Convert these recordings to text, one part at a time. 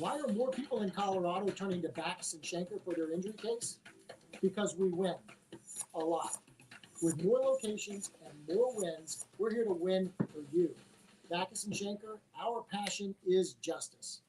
Why are more people in Colorado turning to Backus and Schenker for their injury case? Because we win a lot. With more locations and more wins, we're here to win for you. Backus and Schenker, our passion is justice.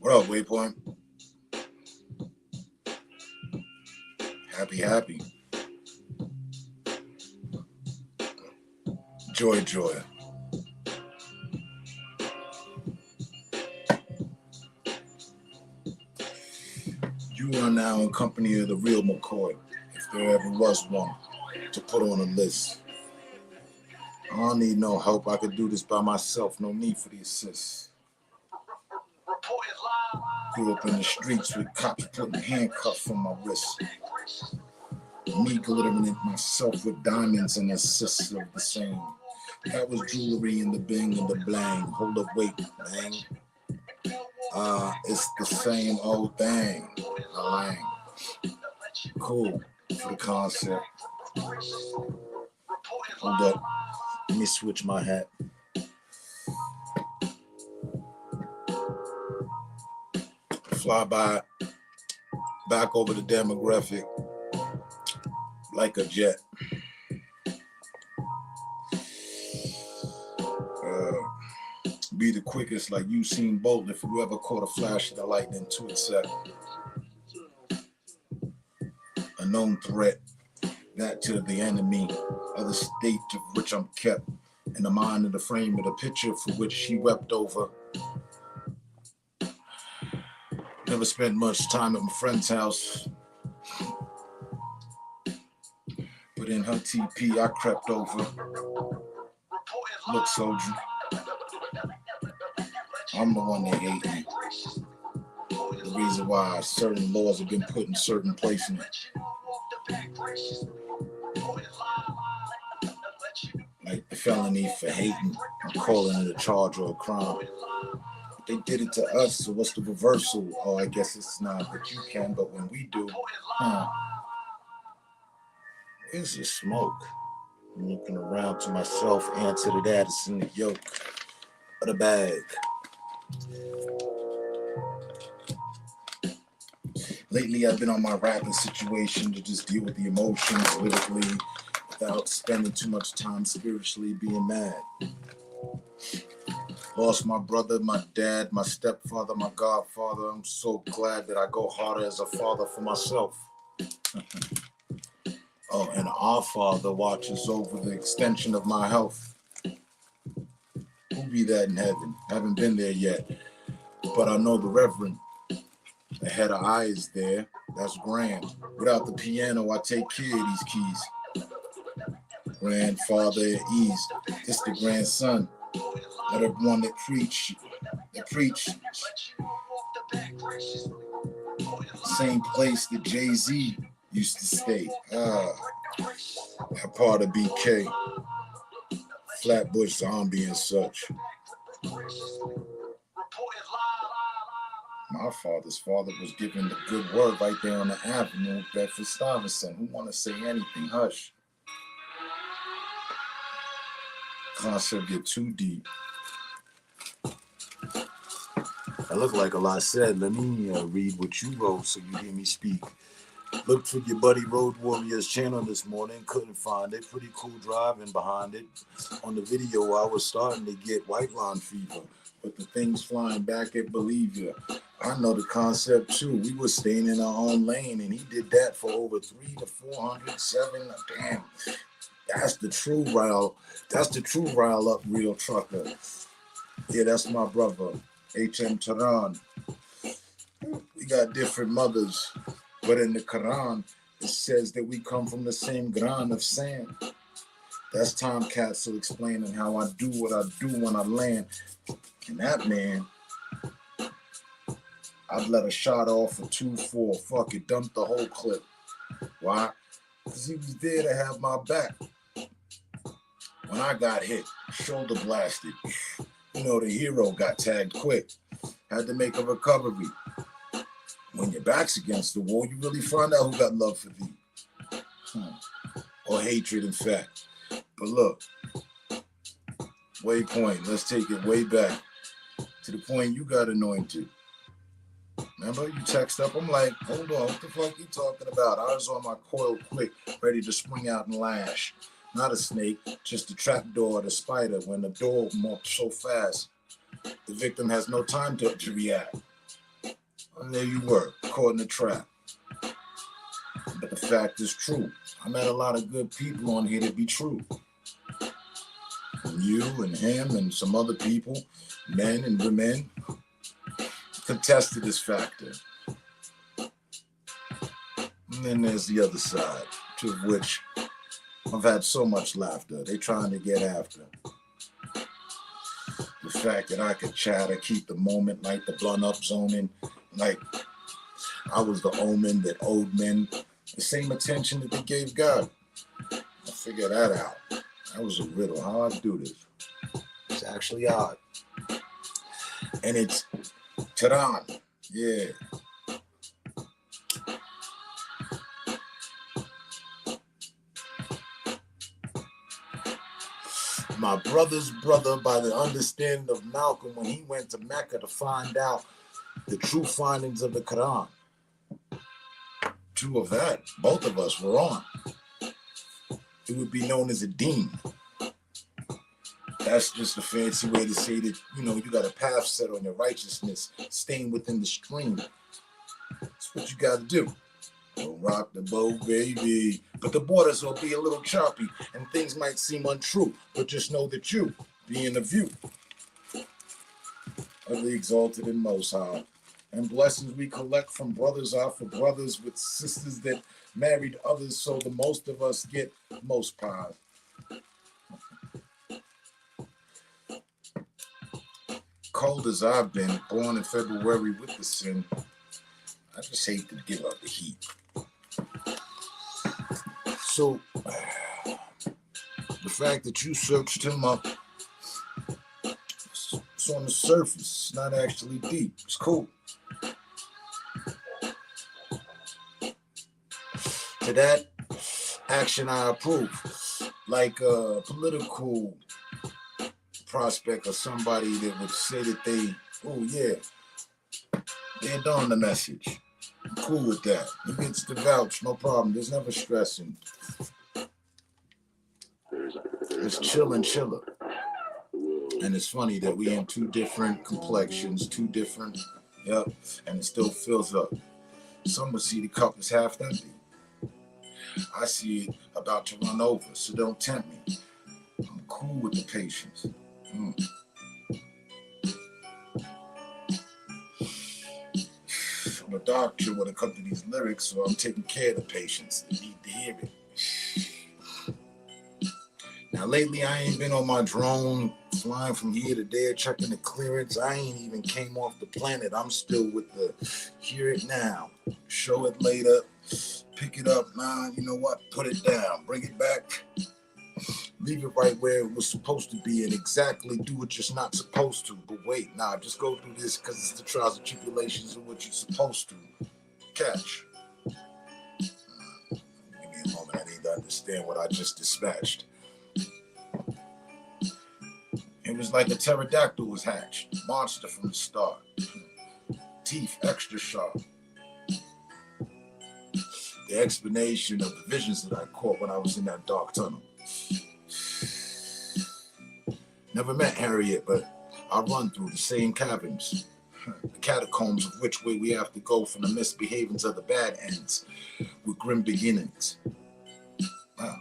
What up, Waypoint? Happy. Joy. You are now in company of the real McCoy, if there ever was one, to put on a list. I don't need no help. I could do this by myself. No need for the assist. Grew up in the streets with cops putting handcuffs on my wrist. Me glittering it myself with diamonds and assists of the same. That was jewelry in the bing and the blang. Hold up, wait, bang. It's the same old thing. Lang. Cool for the concept. Hold up. Let me switch my hat. Fly by, back over the demographic like a jet. Be the quickest like Usain Bolt if you ever caught a flash of the lightning to accept. A known threat, that to the enemy of the state of which I'm kept, in the mind of the frame of the picture for which she wept over. Never spent much time at my friend's house, but in her TP I crept over. Look, soldier, I'm the one that hate me. The reason why certain laws have been put in certain places. Like the felony for hating, I'm calling it a charge or a crime. They did it to us, so what's the reversal? Oh, I guess it's not, but you can, but when we do, it's just smoke. I'm looking around to myself, answer to that, it's in the yoke of the bag. Lately, I've been on my rapping situation to just deal with the emotions lyrically without spending too much time spiritually being mad. Lost my brother, my dad, my stepfather, my godfather. I'm so glad that I go harder as a father for myself. Oh, and our Father watches over the extension of my health. Who be that in heaven? Haven't been there yet, but I know the Reverend. The head of eye is there. That's grand. Without the piano, I take care of these keys. Grandfather at ease. It's the grandson. Of the one that preach. Same place that Jay-Z used to stay. That part of BK. Flatbush Zombie and such. My father's father was giving the good word right there on the avenue, Bedford-Stuyvesant. Who want to say anything? Hush. Concept get too deep. I look like a lot said. Let me read what you wrote so you hear me speak. Looked for your buddy Road Warriors channel this morning, couldn't find it. Pretty cool driving behind it. On the video, I was starting to get white line fever, but the thing's flying back at Bolivia. I know the concept too. We were staying in our own lane, and he did that for over 300 to 407. Damn, that's the true rile. That's the true rile up real trucker. Yeah, that's my brother, HM Tehran. We got different mothers, but in the Quran, it says that we come from the same grain of sand. That's Time Capsule explaining how I do what I do when I land. And that man, I'd let a shot off for 2-4. Fuck it, dump the whole clip. Why? Because he was there to have my back. When I got hit, shoulder blasted. You know, the hero got tagged quick. Had to make a recovery. When your back's against the wall, you really find out who got love for thee. Or hatred, in fact. But look, waypoint, let's take it way back to the point you got anointed. Remember, you text up, I'm like, hold on, what the fuck you talking about? I was on my coil quick, ready to spring out and lash. Not a snake, just a trap door, the spider. When the door moves so fast, the victim has no time to react. And there you were, caught in the trap. But the fact is true. I met a lot of good people on here to be true. And you and him and some other people, men and women, contested this factor. And then there's the other side, to which I've had so much laughter. They trying to get after. The fact that I could chatter, keep the moment, like the blunt up zoning, like I was the omen that owed men the same attention that they gave God. I figured that out. That was a riddle. How I do this? It's actually odd. And it's Tehran. Yeah. My brother's brother, by the understanding of Malcolm when he went to Mecca to find out the true findings of the Quran. True of that, both of us were on. It would be known as a deen. That's just a fancy way to say that, you know, you got a path set on your righteousness, staying within the stream. That's what you got to do. Don't rock the boat, baby. But the borders will be a little choppy, and things might seem untrue. But just know that you, being the view of the exalted and most high, and blessings we collect from brothers are for brothers with sisters that married others, so the most of us get most pies. Cold as I've been, born in February with the sin, I just hate to give up the heat. So, the fact that you searched him up, it's on the surface, it's not actually deep, it's cool. To that action I approve, like a political prospect or somebody that would say that they, oh yeah, they're doing the message. I'm cool with that. He gets the vouch, no problem. There's never stressing. It's chill and chiller. And it's funny that we in two different complexions, two different, yep, and it still fills up. Some would see the cup as half empty. I see it about to run over, so don't tempt me. I'm cool with the patience. I'm a doctor when it comes to these lyrics, so I'm taking care of the patients. They need to hear it. Now, lately, I ain't been on my drone, flying from here to there, checking the clearance. I ain't even came off the planet. I'm still with the hear it now, show it later, pick it up, nah, you know what, put it down, bring it back, leave it right where it was supposed to be, and exactly do what you're not supposed to. But wait, nah, just go through this because it's the trials and tribulations of what you're supposed to catch. Give me a moment, I need to understand what I just dispatched. It was like a pterodactyl was hatched, monster from the start. Teeth extra sharp. the explanation of the visions that I caught when I was in that dark tunnel. Never met Harriet, but I run through the same caverns, the catacombs of which way we have to go from the misbehavings of the bad ends with grim beginnings. Wow.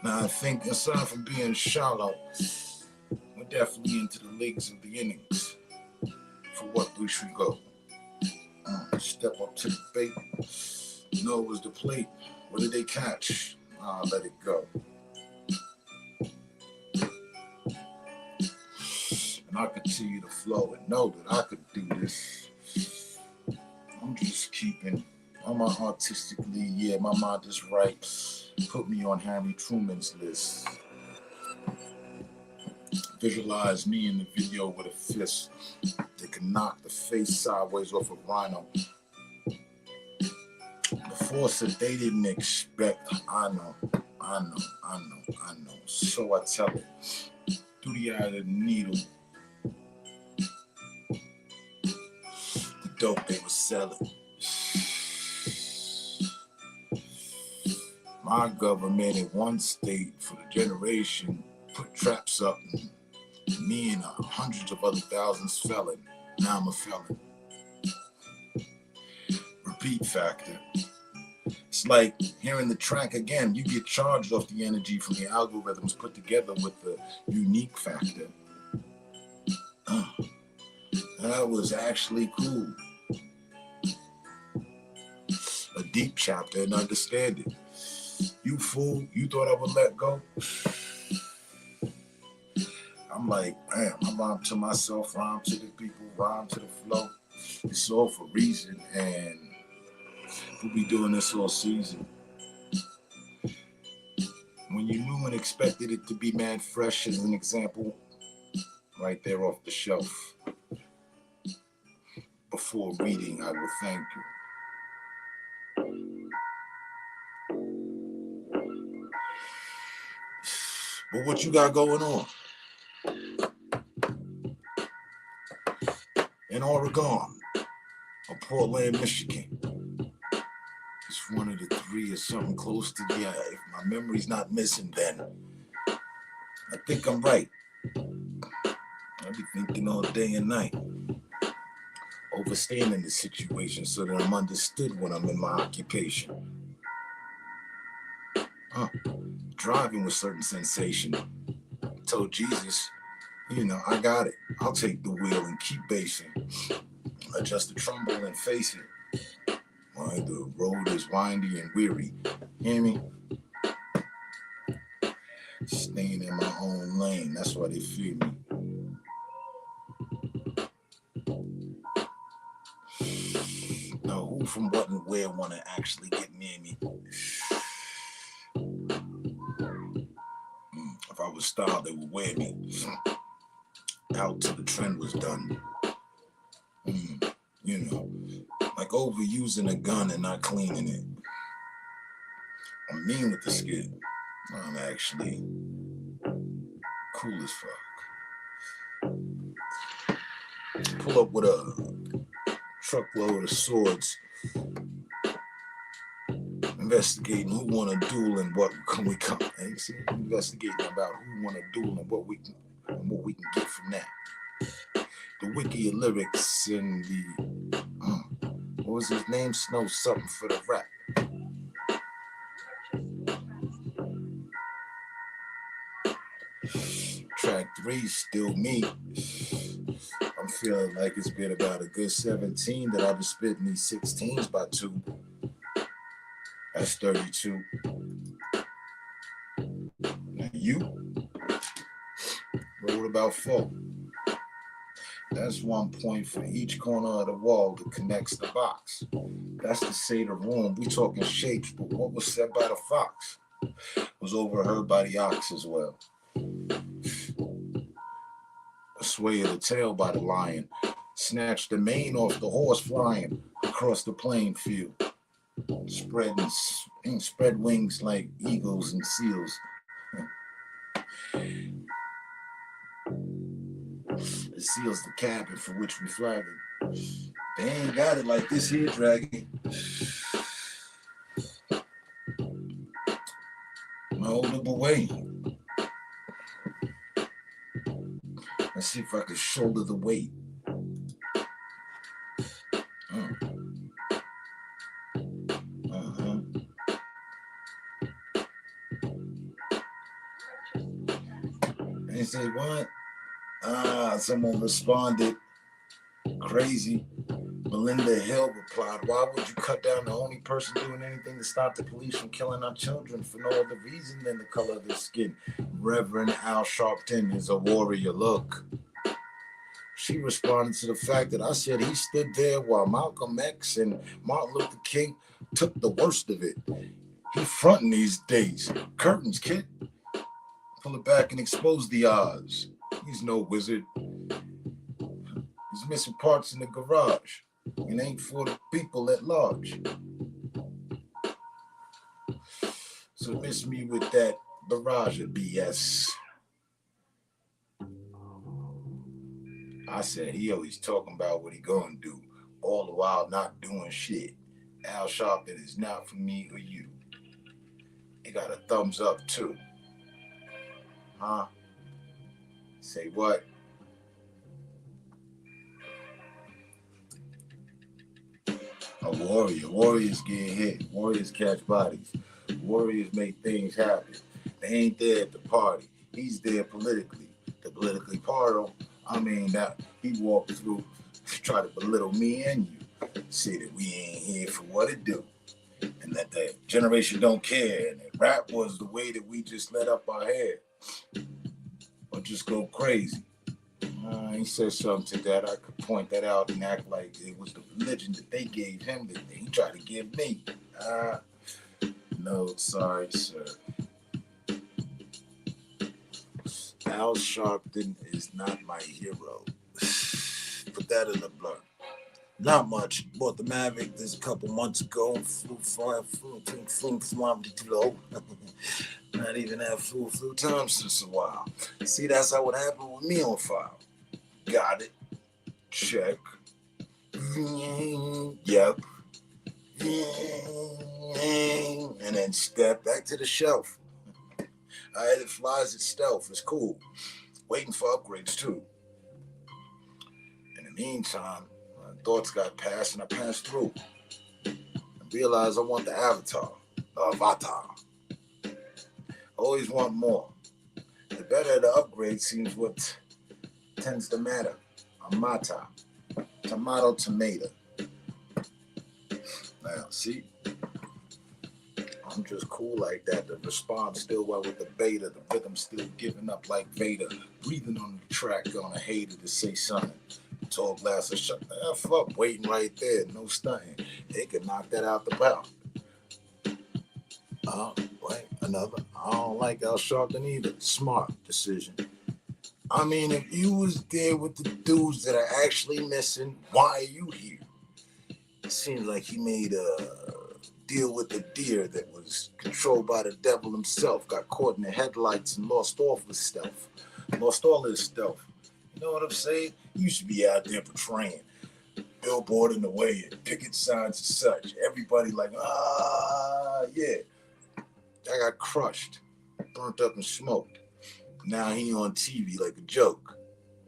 Now I think aside from being shallow, we're definitely into the leagues of the innings for what we should go. Step up to the bait. No, it was the plate. What did they catch? Let it go. And I continue to flow and know that I could do this. I'm just keeping, I'm artistically, yeah, my mind is right. Put me on Harry Truman's list. Visualize me in the video with a fist that can knock the face sideways off a rhino. The force that they didn't expect, I know. So I tell it, through the eye of the needle, the dope they were selling. My government in one state for the generation put traps up. Me and hundreds of other thousands fell in. Now I'm a felon. Repeat factor. It's like hearing the track again. You get charged off the energy from the algorithms put together with the unique factor. That was actually cool. A deep chapter and understand it. You fool, you thought I would let go? I'm like, damn, I rhyme to myself, rhyme to the people, rhyme to the flow. It's all for reason, and we'll be doing this all season. When you knew and expected it to be mad fresh as an example, right there off the shelf. Before reading, I will thank you. But what you got going on? In Oregon, or Portland, Michigan. It's one of the three or something close to the eye. If my memory's not missing, then I think I'm right. I be thinking all day and night. Overstanding the situation so that I'm understood when I'm in my occupation. Driving with certain sensation. Told Jesus, I got it. I'll take the wheel and keep basing. Adjust the trumble and face it. Why the road is windy and weary. Hear me? Staying in my own lane. That's why they fear me. Now, who from what and where want to actually get near me? If I was styled, they would wear me out till the trend was done. Like overusing a gun and not cleaning it. I'm mean with the skin. I'm actually cool as fuck. Pull up with a truckload of swords, investigating who want to duel and what can we come. Investigating about who want to duel and what we can get from that. The wiki of lyrics and the what was his name? Snow something for the rap. Track 3 still me. I'm feeling like it's been about a good 17 that I've been spitting these 16s by 2. That's 32. Now you wrote about 4. That's 1 point for each corner of the wall that connects the box. That's to say the room. We talking shapes, but what was said by the fox was overheard by the ox as well. A sway of the tail by the lion. Snatched the mane off the horse flying across the plain field. Spread wings like eagles and seals. It seals the cabin for which we flagging. They ain't got it like this here dragon. hold up away. Let's see if I can shoulder the weight. And say what? Someone responded, crazy. Melinda Hill replied, why would you cut down the only person doing anything to stop the police from killing our children for no other reason than the color of their skin? Reverend Al Sharpton is a warrior. Look. She responded to the fact that I said he stood there while Malcolm X and Martin Luther King took the worst of it. He fronting these days. Curtains, kid. Pull it back and expose the odds. He's no wizard. He's missing parts in the garage. It ain't for the people at large. So miss me with that barrage of BS. I said he always talking about what he gonna do, all the while not doing shit. Al Sharpton is not for me or you. He got a thumbs up too. Huh? Say what? A warrior. Warriors get hit. Warriors catch bodies. Warriors make things happen. They ain't there at the party. He's there politically. The politically part, I mean, that he walked through to try to belittle me and you. Say that we ain't here for what it do. And that the generation don't care. And that rap was the way that we just let up our hair. Or just go crazy. He said something to that. I could point that out and act like it was the religion that they gave him that he tried to give me. No, sorry, sir. Al Sharpton is not my hero. Put that in the blur. Not much. Bought the Mavic this a couple months ago. Not even had full time since a while. See, that's how it happened with me on file. Got it. Check. Yep. And then step back to the shelf. It flies at stealth. It's cool. Waiting for upgrades too. In the meantime, my thoughts got passed and I passed through. I realized I want the avatar. Always want more. The better the upgrade seems what tends to matter. On my top. Tomato. Now, see? I'm just cool like that. The response still well with the beta. The rhythm still giving up like Vader. Breathing on the track on a hater to say something. Tall glass of shut the F up. Waiting right there. No stunting. They could knock that out the park. Wait, another. I don't like Al Sharpton either. Smart decision. I mean, if you was there with the dudes that are actually missing, why are you here? It seems like he made a deal with the deer that was controlled by the devil himself, got caught in the headlights and lost all his stealth. You know what I'm saying? He used to be out there portraying, billboard in the way and picket signs and such. Everybody like, yeah. I got crushed, burnt up and smoked. Now he on TV like a joke.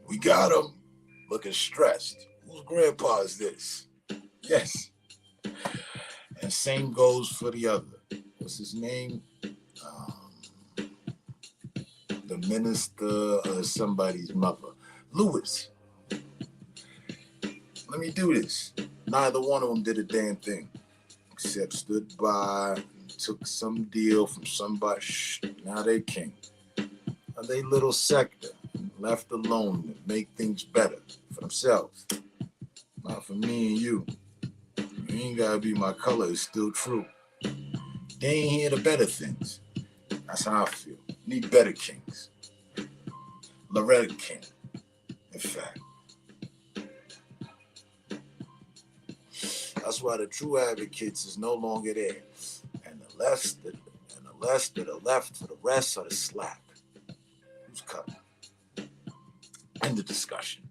We got him, looking stressed. Whose grandpa is this? Yes. And same goes for the other. What's his name? The minister of somebody's mother. Lewis. Let me do this. Neither one of them did a damn thing. Except stood by, took some deal from somebody. Now they king. Now they little sector. Left alone to make things better for themselves. Not for me and you. You ain't gotta be my color, it's still true. They ain't here to better things. That's how I feel. Need better kings. Loretta King, in fact. That's why the true advocates is no longer there. And the less to the left, for the rest are the slack. Who's coming? End the discussion.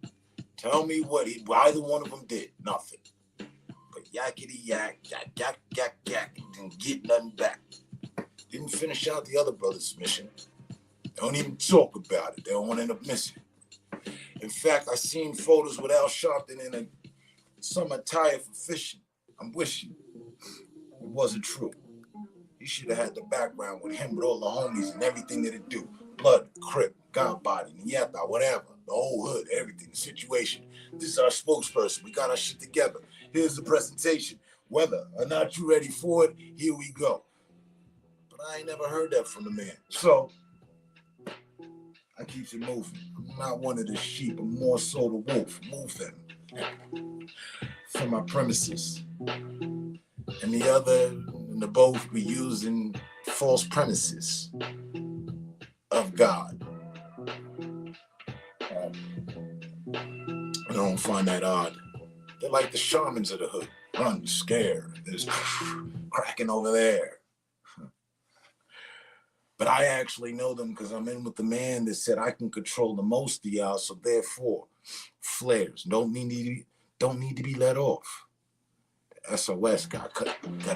Tell me what either one of them did. Nothing. But yakety yak, yak, yak, yak, yak, didn't get nothing back. Didn't finish out the other brother's mission. They don't even talk about it. They don't want to end up missing. In fact, I seen photos with Al Sharpton in some attire for fishing. I'm wishing it wasn't true. He should have had the background with him, with all the homies and everything that it do. Blood, Crip, God Body, Nieta, whatever. The whole hood, everything, the situation. This is our spokesperson. We got our shit together. Here's the presentation. Whether or not you ready for it, here we go. But I ain't never heard that from the man. So I keeps it moving. I'm not one of the sheep. I'm more so the wolf. Move them from my premises. And the other, and the both be using false premises of God. I don't find that odd. They're like the shamans of the hood. Run, scared. There's cracking over there. But I actually know them because I'm in with the man that said I can control the most of y'all, so therefore, flares don't need to be let off. The SOS got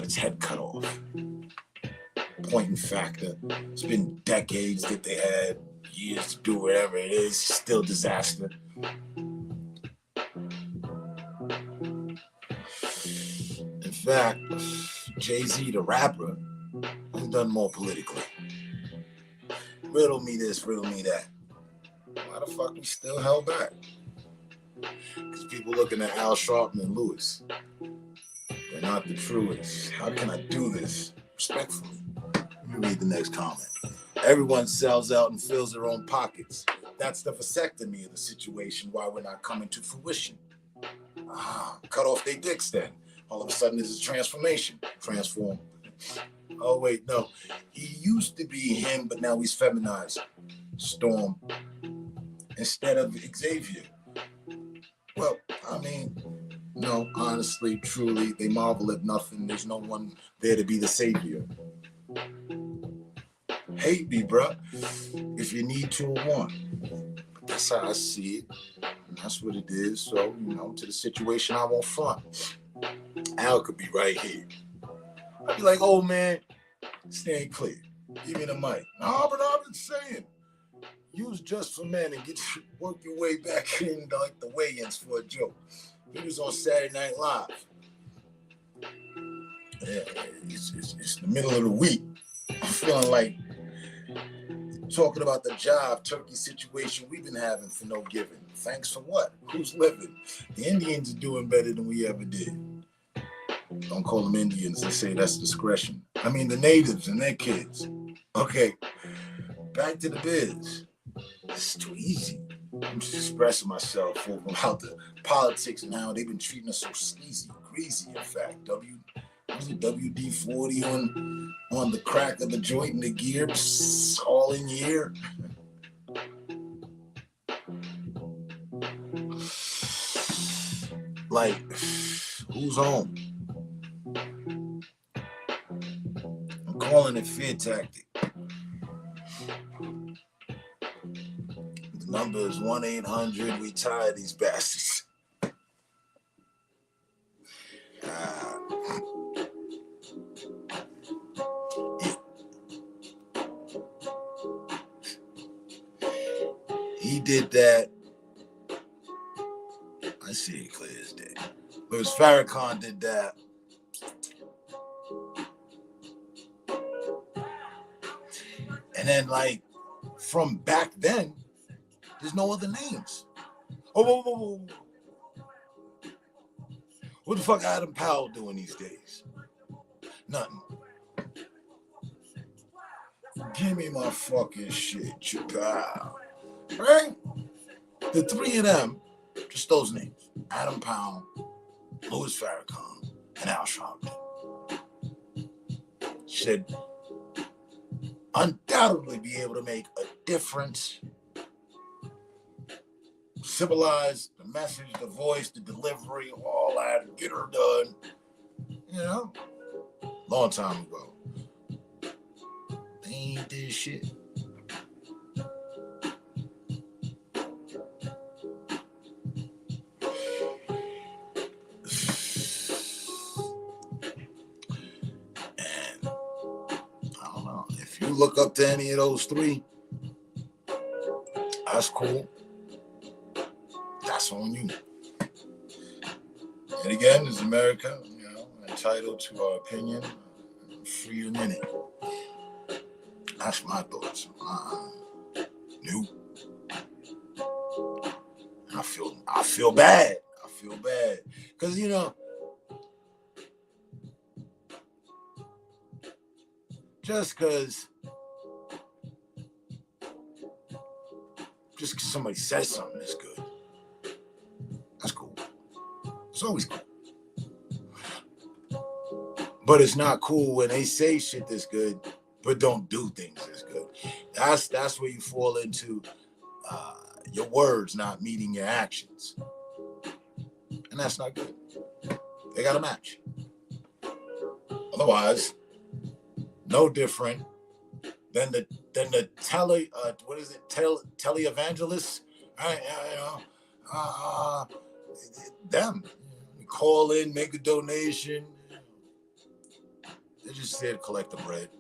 its head cut off. Pointing factor. It's been decades that they had, years to do whatever it is, still disaster. In fact, Jay-Z, the rapper, has done more politically. Riddle me this, riddle me that. Why the fuck we still held back? Because people looking at Al Sharpton and Lewis. They're not the truest. How can I do this respectfully? Let me read the next comment. Everyone sells out and fills their own pockets. That's the vasectomy of the situation, why we're not coming to fruition. Cut off their dicks then. All of a sudden there's a transformation. Transform. Oh, wait, no. He used to be him, but now he's feminized. Storm. Instead of Xavier. Well, I mean, no, honestly, truly, they marvel at nothing. There's no one there to be the savior. Hate me, bruh, if you need to or want. But that's how I see it. And that's what it is. So, to the situation I won't front. Al could be right here. I'd be like, oh, man, stand clear. Give me the mic. No, but I've been saying, use Just for Men and work your way back in like the weigh-ins for a joke. He was on Saturday Night Live. Yeah, it's the middle of the week. I'm feeling like talking about the job, turkey situation we've been having for no giving. Thanks for what? Who's living? The Indians are doing better than we ever did. Don't call them Indians. They say that's discretion. I mean, the natives and their kids. Okay, back to the biz. It's too easy. I'm just expressing myself about the politics and how they've been treating us so sleazy, greasy, in fact. WD-40 on the crack of the joint and the gear, all in year. Like, who's home? I'm calling it fear tactic. The number is 1-800. We tired these bastards. He did that. I see it clear as day. Louis Farrakhan did that. And then, like, from back then, there's no other names. Oh. What the fuck Adam Powell doing these days? Nothing. Give me my fucking shit, Chappelle. Right? The three of them, just those names. Adam Powell, Louis Farrakhan, and Al Sharpton. Should undoubtedly be able to make a difference. Civilize the message, the voice, the delivery, all that, get her done. Long time ago. They ain't did shit. And I don't know if If you look up to any of those three, that's cool. That's on you. And again, it's America, entitled to our opinion, free in it. That's my thoughts. New. I feel bad. I feel bad. Because, just because somebody says something is good, that's cool. It's always cool. But it's not cool when they say shit that's good, but don't do things that's good. That's where you fall into your words not meeting your actions. And that's not good. They got to match. Otherwise, no different than the televangelists, right? Them. You call in, make a donation. They're just there to collect the bread.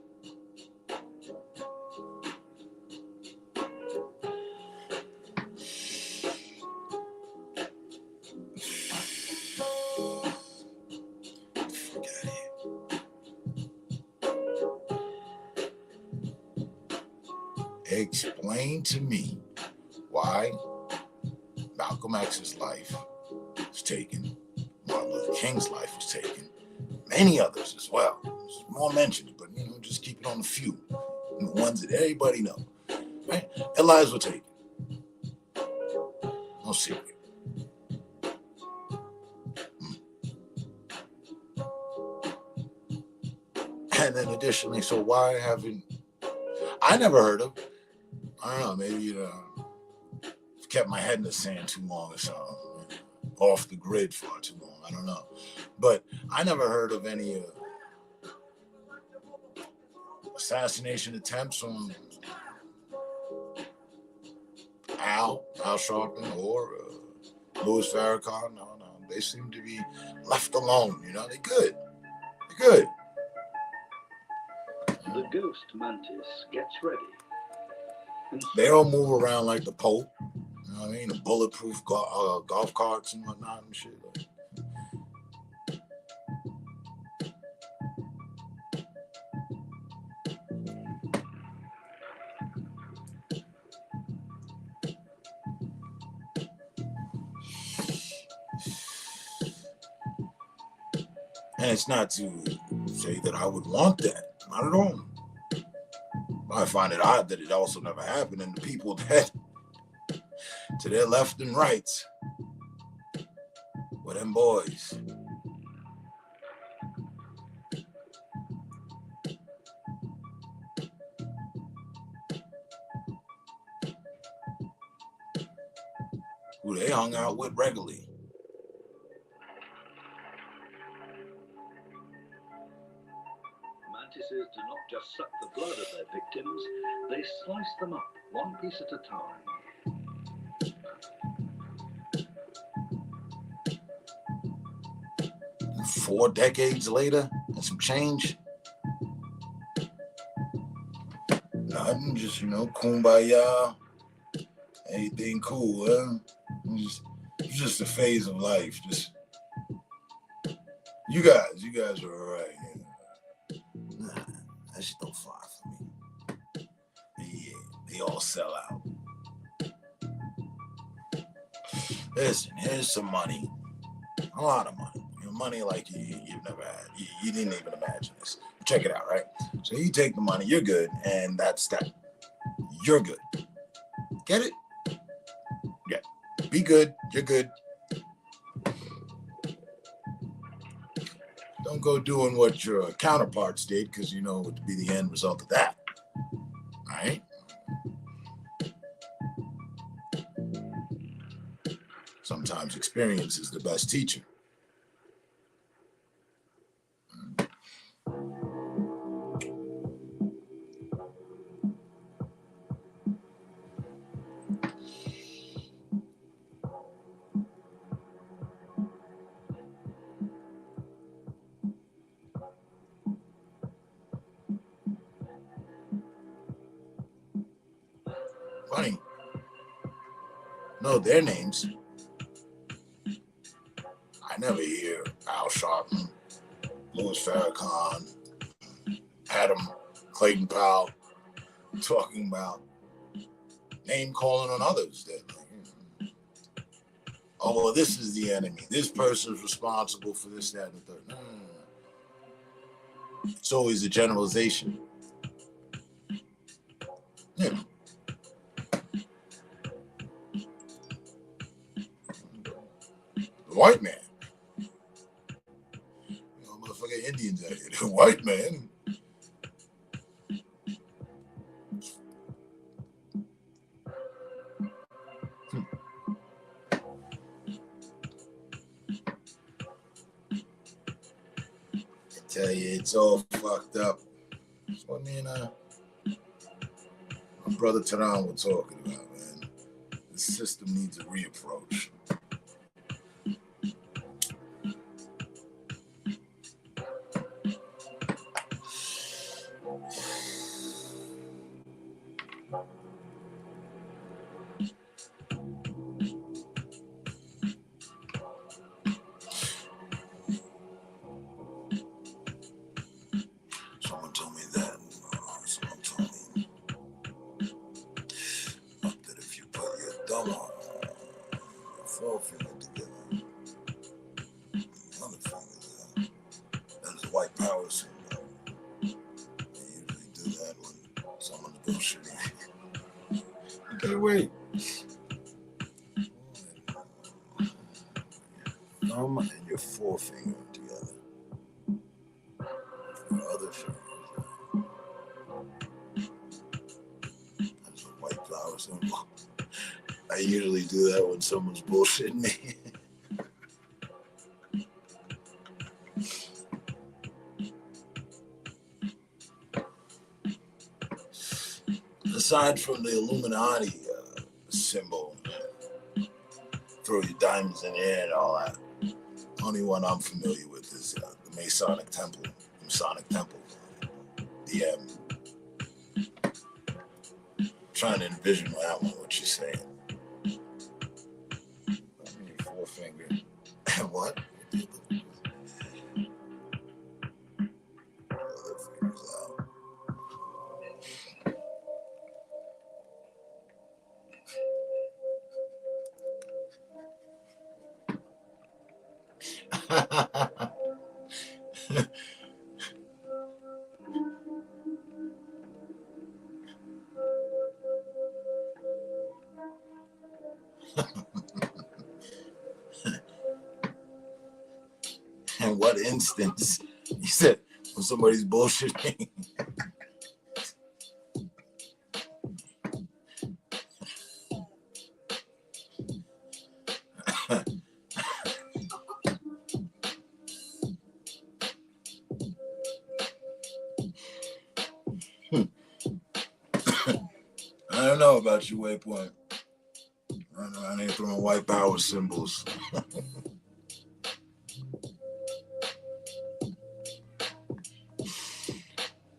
Explain to me why Malcolm X's life was taken, Martin Luther King's life was taken, many others as well. There's more mentions, but just keep it on the few, the ones that everybody know. Right? Their lives were taken. No secret. And then additionally, so why haven't I never heard of? I don't know, maybe kept my head in the sand too long or something, off the grid for too long. I don't know, but I never heard of any assassination attempts on Al Sharpton or Louis Farrakhan. No, they seem to be left alone. They're good. They're good. The ghost mantis gets ready. They all move around like the Pope. You know what I mean? The bulletproof golf carts and whatnot and shit. And it's not to say that I would want that. Not at all. I find it odd that it also never happened, and the people that to their left and rights were them boys. Who they hung out with regularly. Mantises do not just suck the blood of their victims, they slice them up one piece at a time. 4 decades later and some change. Nothing, just kumbaya. Anything cool, huh? It's just a phase of life. Just you guys are alright. Nah, that shit don't fly for me. Yeah, they all sell out. Listen, here's some money. A lot of money. Money like you've never had. You didn't even imagine this. Check it out, right? So you take the money, you're good, and that's that. You're good. Get it? Yeah. Be good. You're good. Don't go doing what your counterparts did, because you know what would be the end result of that. All right? Sometimes experience is the best teacher. Funny. No, their names. I never hear Al Sharpton, Louis Farrakhan, Adam Clayton Powell talking about name calling on others. That, oh, well, this is the enemy. This person's responsible for this, that, and the third. No. It's always a generalization. You know. The white man. Motherfucking Indians out here. The white man. I tell you, it's all fucked up. That's what me and my brother Taran were talking about, man. The system needs a reapproach. Someone told me that. Someone told me that if you put your thumb on your forefinger together, the other finger, that's a white power symbol. They usually do that when someone's bullshitting. Okay, wait. Thumb and your forefinger together. Your other finger. That's a white power symbol. I usually do that when someone's bullshitting me. Aside from the Illuminati symbol, throw your diamonds in the air and all that, the only one I'm familiar with is the Masonic Temple, the trying to envision that one, what you're saying. Your forefinger. What? Other fingers out. In what instance? You said when somebody's bullshitting. I don't know about you, Waypoint. Running around here throwing white power symbols.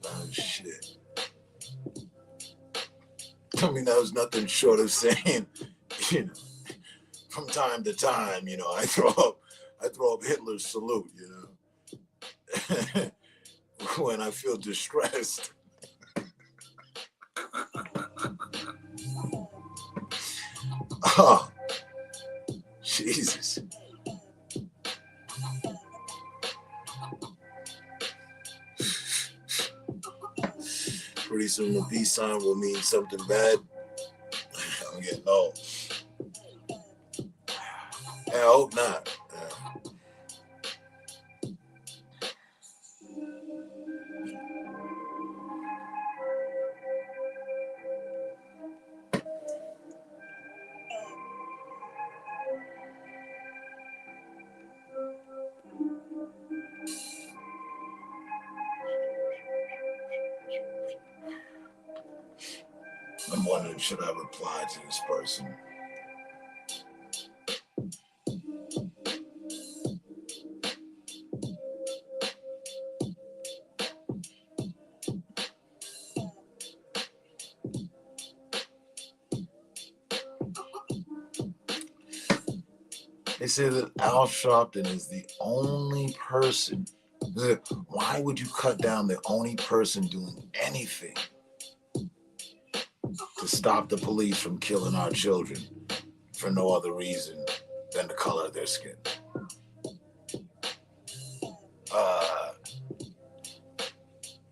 Oh, shit. I mean, that was nothing short of saying, you know, from time to time, you know, I throw up Hitler's salute, you know, when I feel distressed. Oh, Jesus. Pretty soon the peace sign will mean something bad. I'm getting old. I hope not. I'm wondering, should I reply to this person? They say that Al Sharpton is the only person. Why would you cut down the only person doing anything to stop the police from killing our children for no other reason than the color of their skin?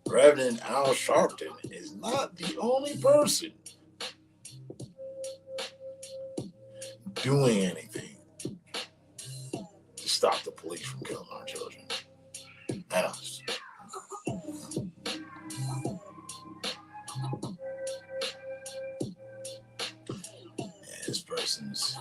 Reverend Al Sharpton is not the only person doing anything to stop the police from killing our children. And us. And this person's.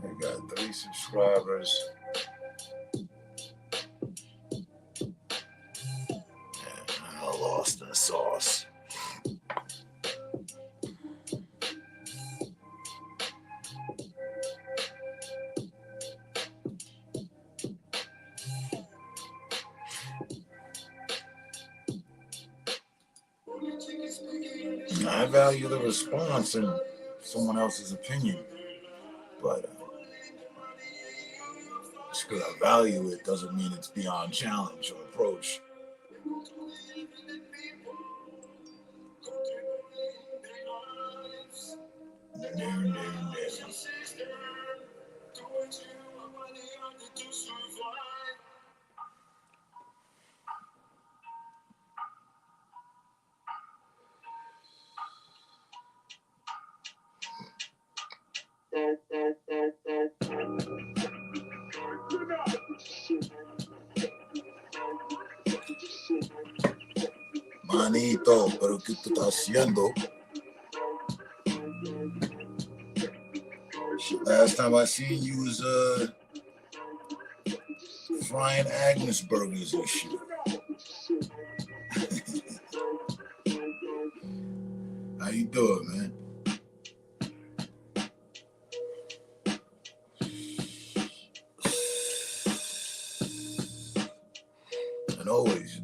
We got 3 subscribers. And I'm lost in the sauce. I value the response and someone else's opinion, but just because I value it doesn't mean it's beyond challenge or approach. No. Manito, pero ¿qué tú estás haciendo? Last time I seen you was frying Agnes burgers and shit. How you doing, man? And always.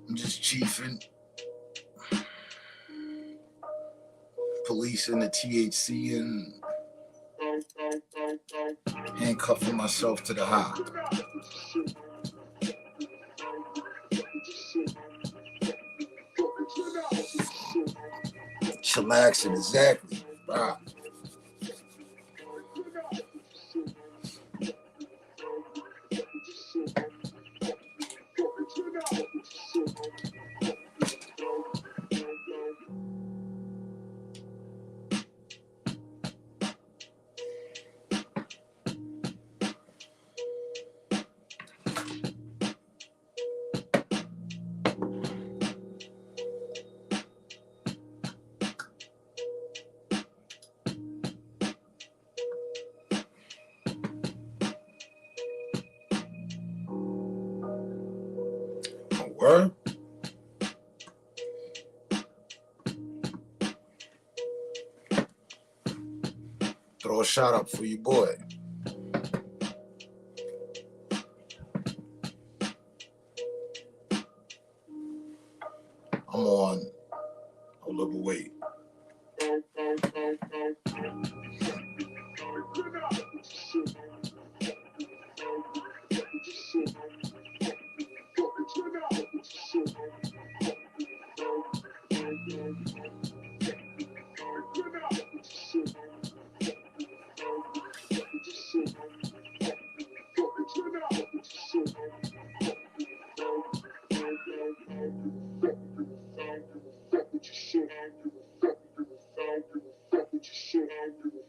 I'm just chiefing, policing the THC and handcuffing myself to the high. Chillaxing, exactly. Wow. Word? Throw a shot up for your boy. I'm on a little weight.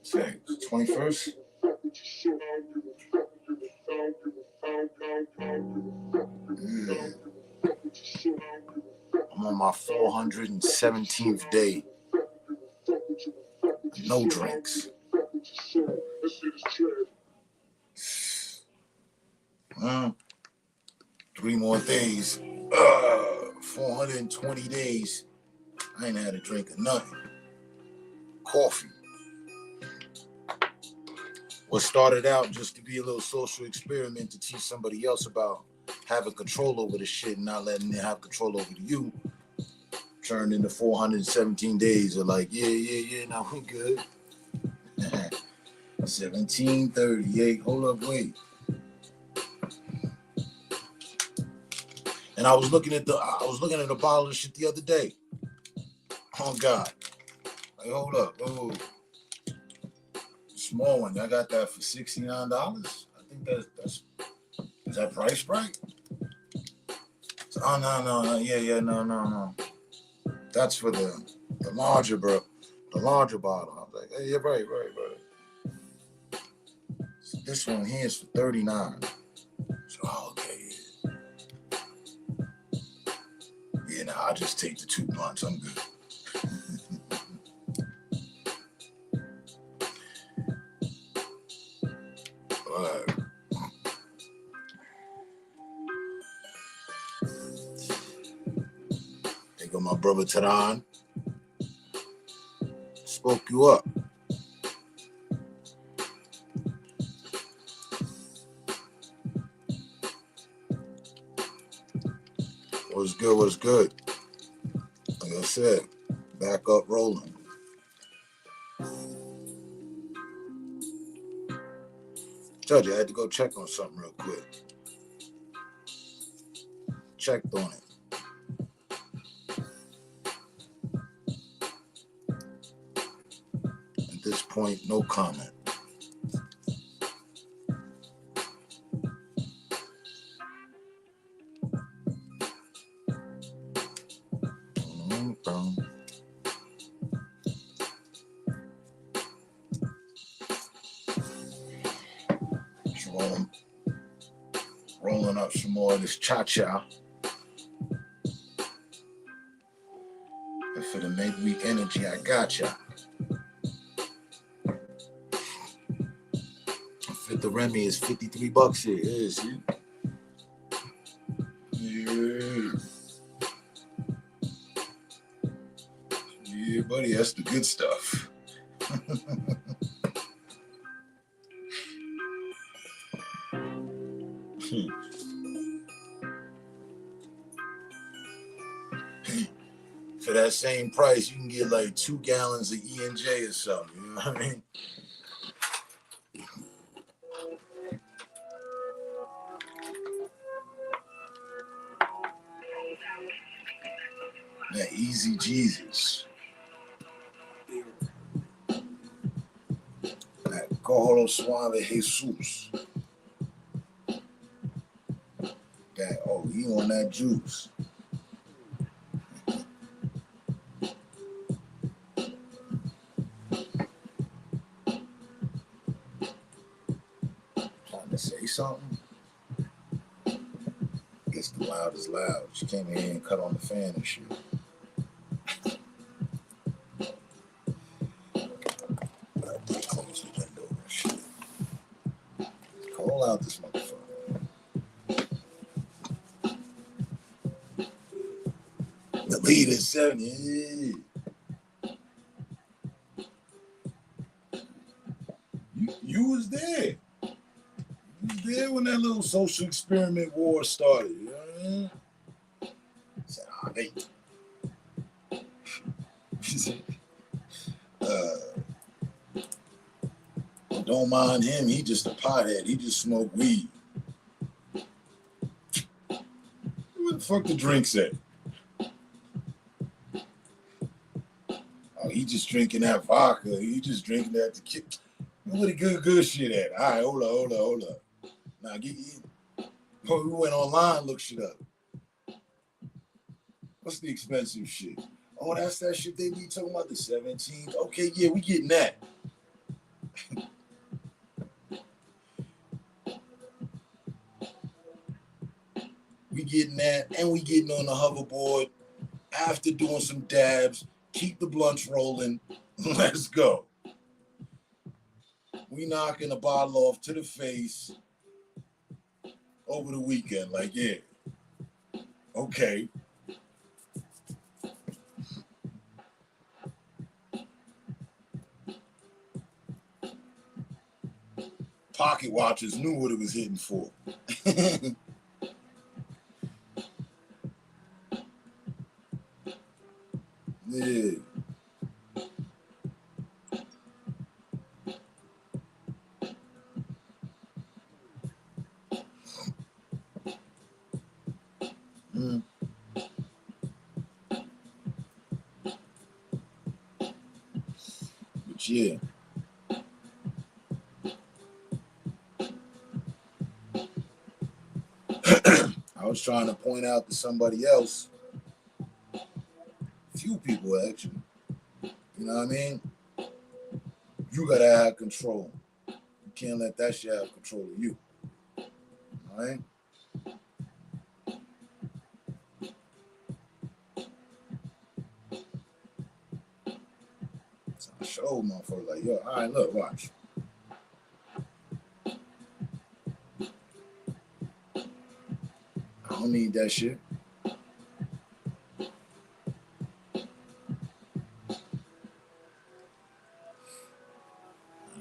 Say, 21st? on my 417th day. No drinks. 3 more days. 420 days. I ain't had a drink of nothing. Coffee. What started out just to be a little social experiment to teach somebody else about having control over the shit and not letting it have control over you turned into 417 days of like, yeah, now we're good. 1738. Hold up, wait. And I was looking at a bottle of shit the other day. Oh God. Like, hold up. Oh. Small one. I got that for $69. I think that's is that price right? So, oh no. Yeah, no. That's for the larger, bro. The larger bottle. I was like, hey, yeah, right. So this one here is for $39. So okay. Yeah, nah, I'll just take the 2 blunts. I'm good. There go my brother Taran. Spoke you up. What's good? Like I said, back up rolling. Judge, I had to go check on something real quick. Checked on it. At this point, no comment. Rolling up some more of this cha-cha. And for the midweek energy, I got ya. Fit the Remy is $53 here. Yeah, see? Yeah, buddy, that's the good stuff. For that same price, you can get like 2 gallons of E&J or something. You know what I mean? That Easy Jesus. That Coro Suave Jesus. That, oh, he on that juice. Trying to say something. Gets the loud as loud. She came in here and cut on the fan and shit. Close the window and shit. Call out this motherfucker. The lead is 70. You was there. You was there when that little social experiment war started. You know what I mean? I said, don't mind him. He just a pothead. He just smoke weed. Where the fuck the drinks at? Oh, he just drinking that vodka. He just drinking that tequila. Where the good shit at? All right, hold up. Now get in. Oh, we went online, look shit up. What's the expensive shit? Oh, that's that shit they be talking about, the 17th. Okay, yeah, we getting that. We getting that, and we getting on the hoverboard After doing some dabs, keep the blunts rolling. Let's go. We knocking a bottle off to the face over the weekend. Like, yeah, okay. Pocket watchers knew what it was hitting for. Yeah. Mm. But yeah. I was trying to point out to somebody else, a few people actually, you know what I mean? You gotta have control. You can't let that shit have control of you. All right? So I showed motherfuckers like, yo, all right, look, watch. I don't need that shit.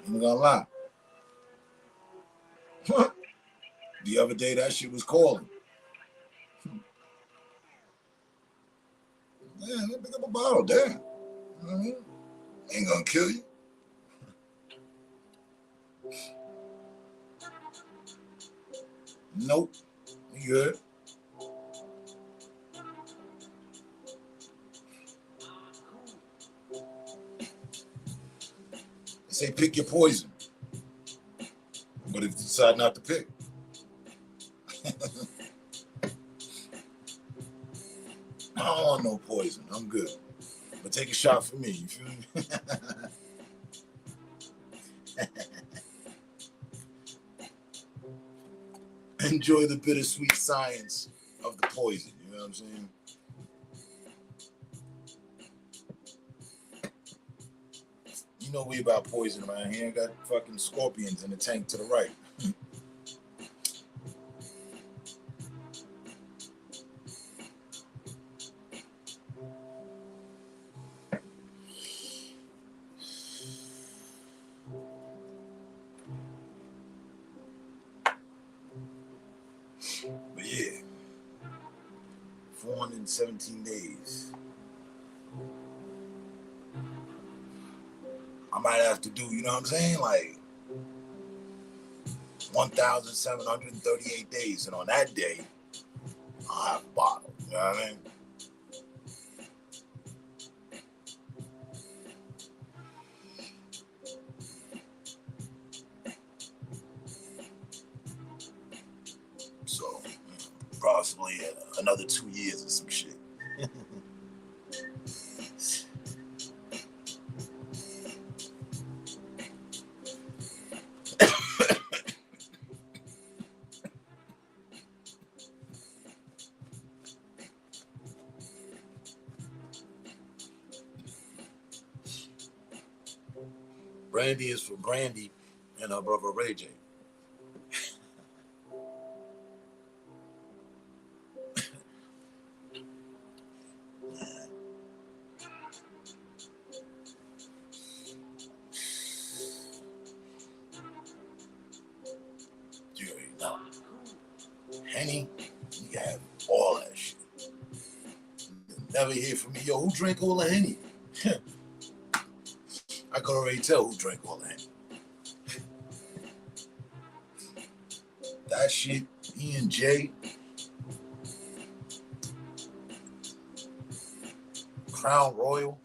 I'm gonna lie. The other day, that shit was calling. Man, let me pick up a bottle, damn. You know what I mean? Ain't gonna kill you. Nope. You good. They say pick your poison. But if you decide not to pick, I don't want no poison. I'm good. But take a shot for me. You feel me? Enjoy the bittersweet science of the poison. You know what I'm saying? You know we about poison around here. Got fucking scorpions in the tank to the right. But yeah, 417 days. I might have to do, you know what I'm saying? Like 1,738 days. And on that day, I'll have a bottle. You know what I mean? So, possibly another 2 years or some shit. Brandy is for Brandy and her brother Ray J. You already know. Henny, you have all that shit. Never hear from me. Yo, who drank all the Henny? I could already tell who drank all the Henny. That shit, E and J, Crown Royal.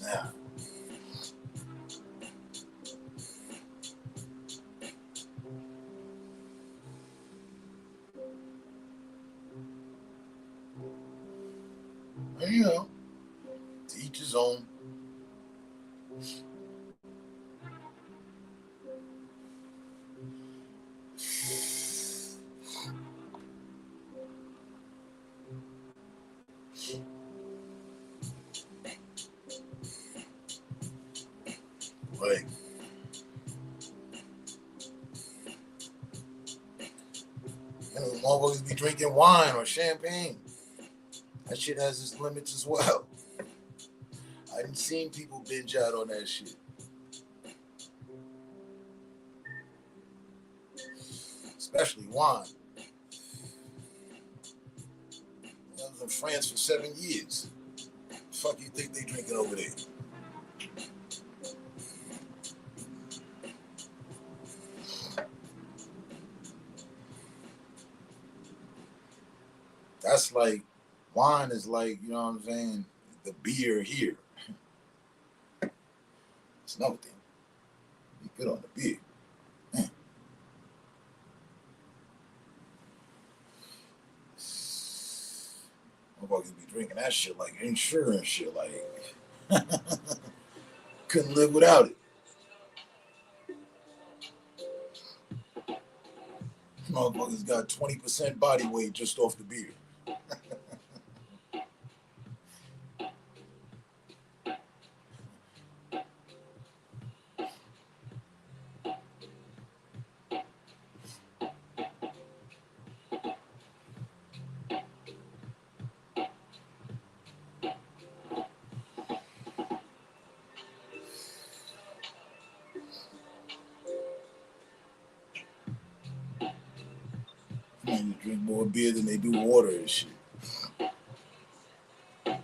Nah. You know, to each his own. Like, motherfuckers be drinking wine or champagne. That shit has its limits as well. I done seen people binge out on that shit. Especially wine. I was in France for 7 years. The fuck you think they drinking over there? That's like, wine is like, you know what I'm saying, the beer here. It's another thing. You good on the beer. Man. Motherfuckers be drinking that shit like insurance shit. Like, couldn't live without it. Motherfuckers got 20% body weight just off the beer. Man, you drink more beer than they do water and shit. I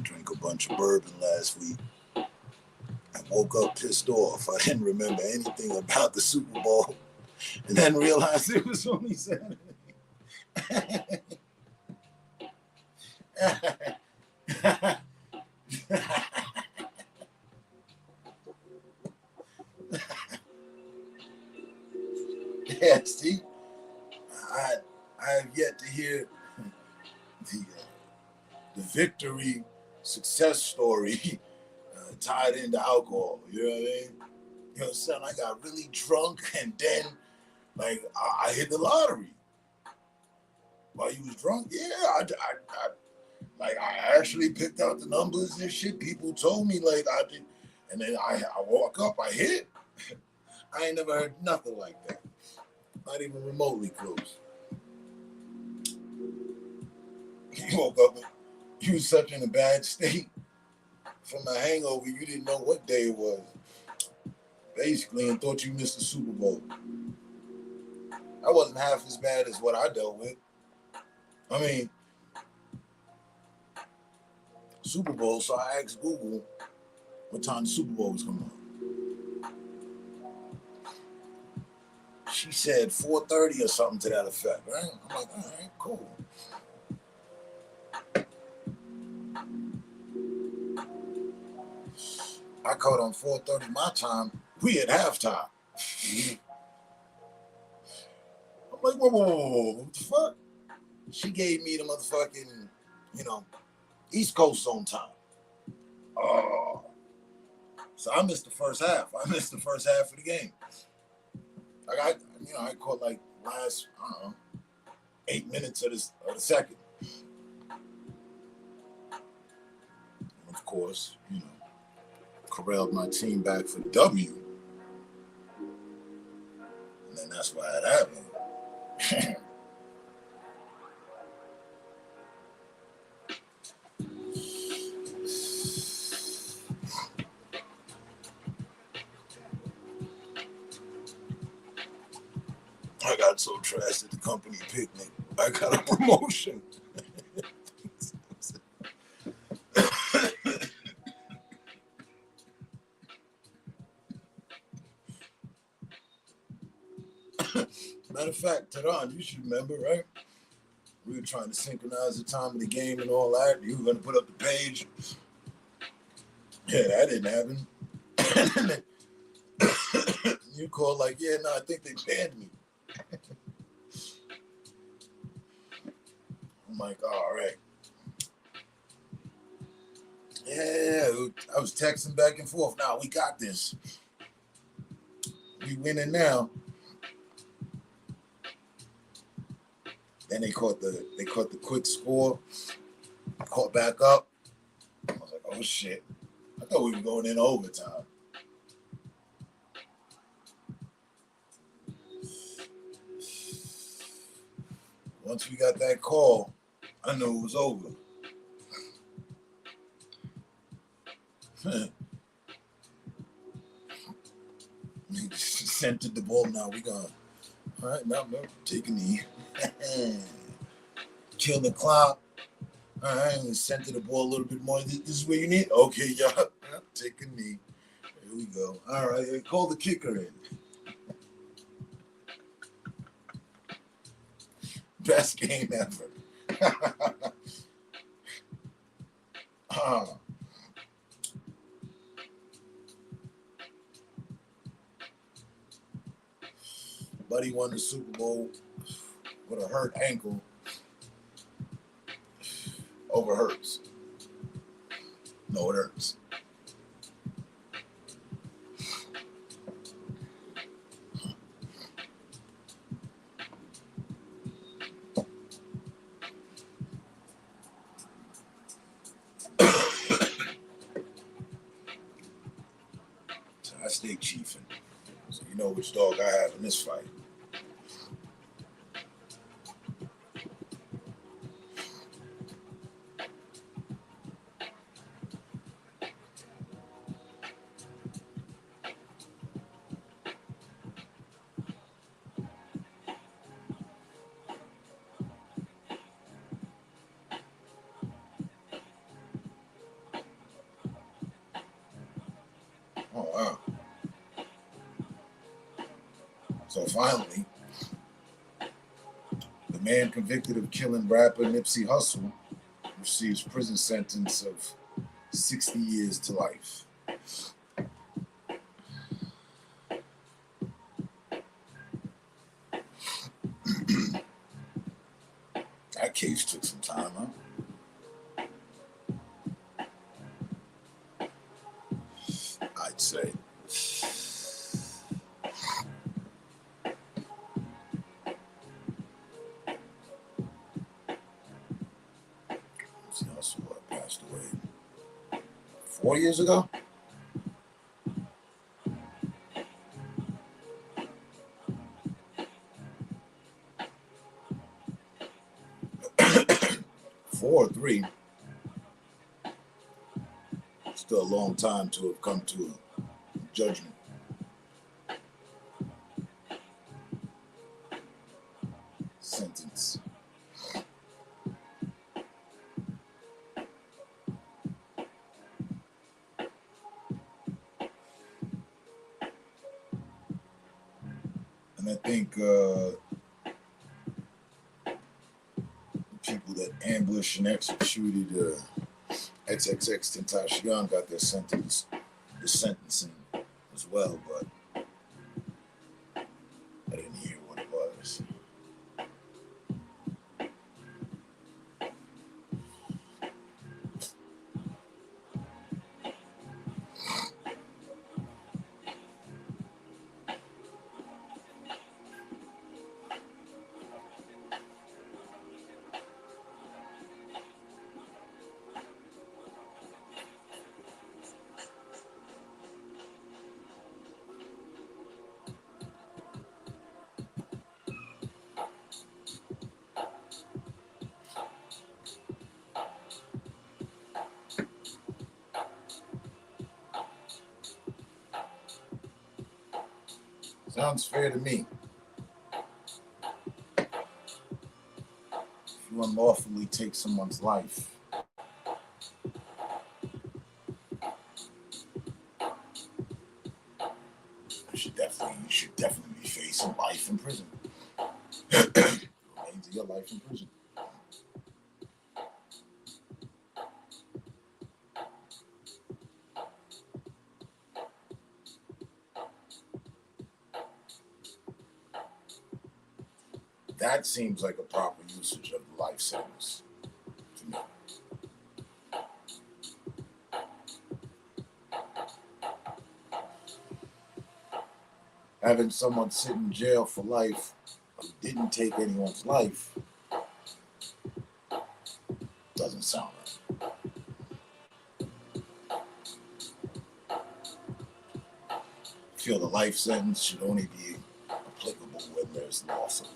drank a bunch of bourbon last week. I woke up pissed off. I didn't remember anything about the Super Bowl and then realized it was only Saturday. Yeah, Steve. I have yet to hear the victory success story tied into alcohol. You know what I mean? You know, son, I got really drunk and then like I hit the lottery. While you was drunk, yeah, I actually picked out the numbers and shit. People told me like I did, and then I woke up, I hit. I ain't never heard nothing like that. Not even remotely close. You woke up, you was such in a bad state from a hangover, you didn't know what day it was, basically, and thought you missed the Super Bowl. That wasn't half as bad as what I dealt with. I mean, Super Bowl, so I asked Google what time the Super Bowl was coming on. She said 4:30 or something to that effect, right? I'm like, all right, cool. I caught on 4:30 my time. We at halftime. I'm like, whoa, what the fuck? She gave me the motherfucking, East Coast zone time. Oh. So I missed the first half. I missed the first half of the game. Like I caught like last, 8 minutes of the second. And of course, corralled my team back for the W. And then that's why it happened. I got so trashed at the company picnic. I got a promotion. Matter of fact, Tehran, you should remember, right? We were trying to synchronize the time of the game and all that. You were going to put up the page. Yeah, that didn't happen. You called like, yeah, no, I think they banned me. I'm like, all right. Yeah, I was texting back and forth. Now we got this. We winning now. Then they caught the quick score. Caught back up. I was like, oh shit. I thought we were going in overtime. Once we got that call, I knew it was over. We centered the ball. Now we gone. All right, now take a knee. Kill the clock. All right, center the ball a little bit more. This is where you need. Okay, yeah. Take a knee. Here we go. All right, call the kicker in. Best game ever. Buddy won the Super Bowl with a hurt ankle over hurts. No, it hurts. So I stay chiefing. So you know which dog I have in this fight. Oh, wow. So finally, the man convicted of killing rapper Nipsey Hussle receives prison sentence of 60 years to life. That case took some time, huh? I'd say. Nipsey Hussle passed away 4 years ago. Four or three. Still a long time to have come to a judgment. Sentence. And I think people that ambushed and executed XXX Tentacion got their sentencing as well, but I didn't hear what it was. Sounds fair to me. If you unlawfully take someone's life, you should definitely be facing life in prison. Remains of your life in prison. That seems like a proper usage of the life sentence to me. having someone sit in jail for life who didn't take anyone's life doesn't sound right. I feel the life sentence should only be applicable when there's loss of life.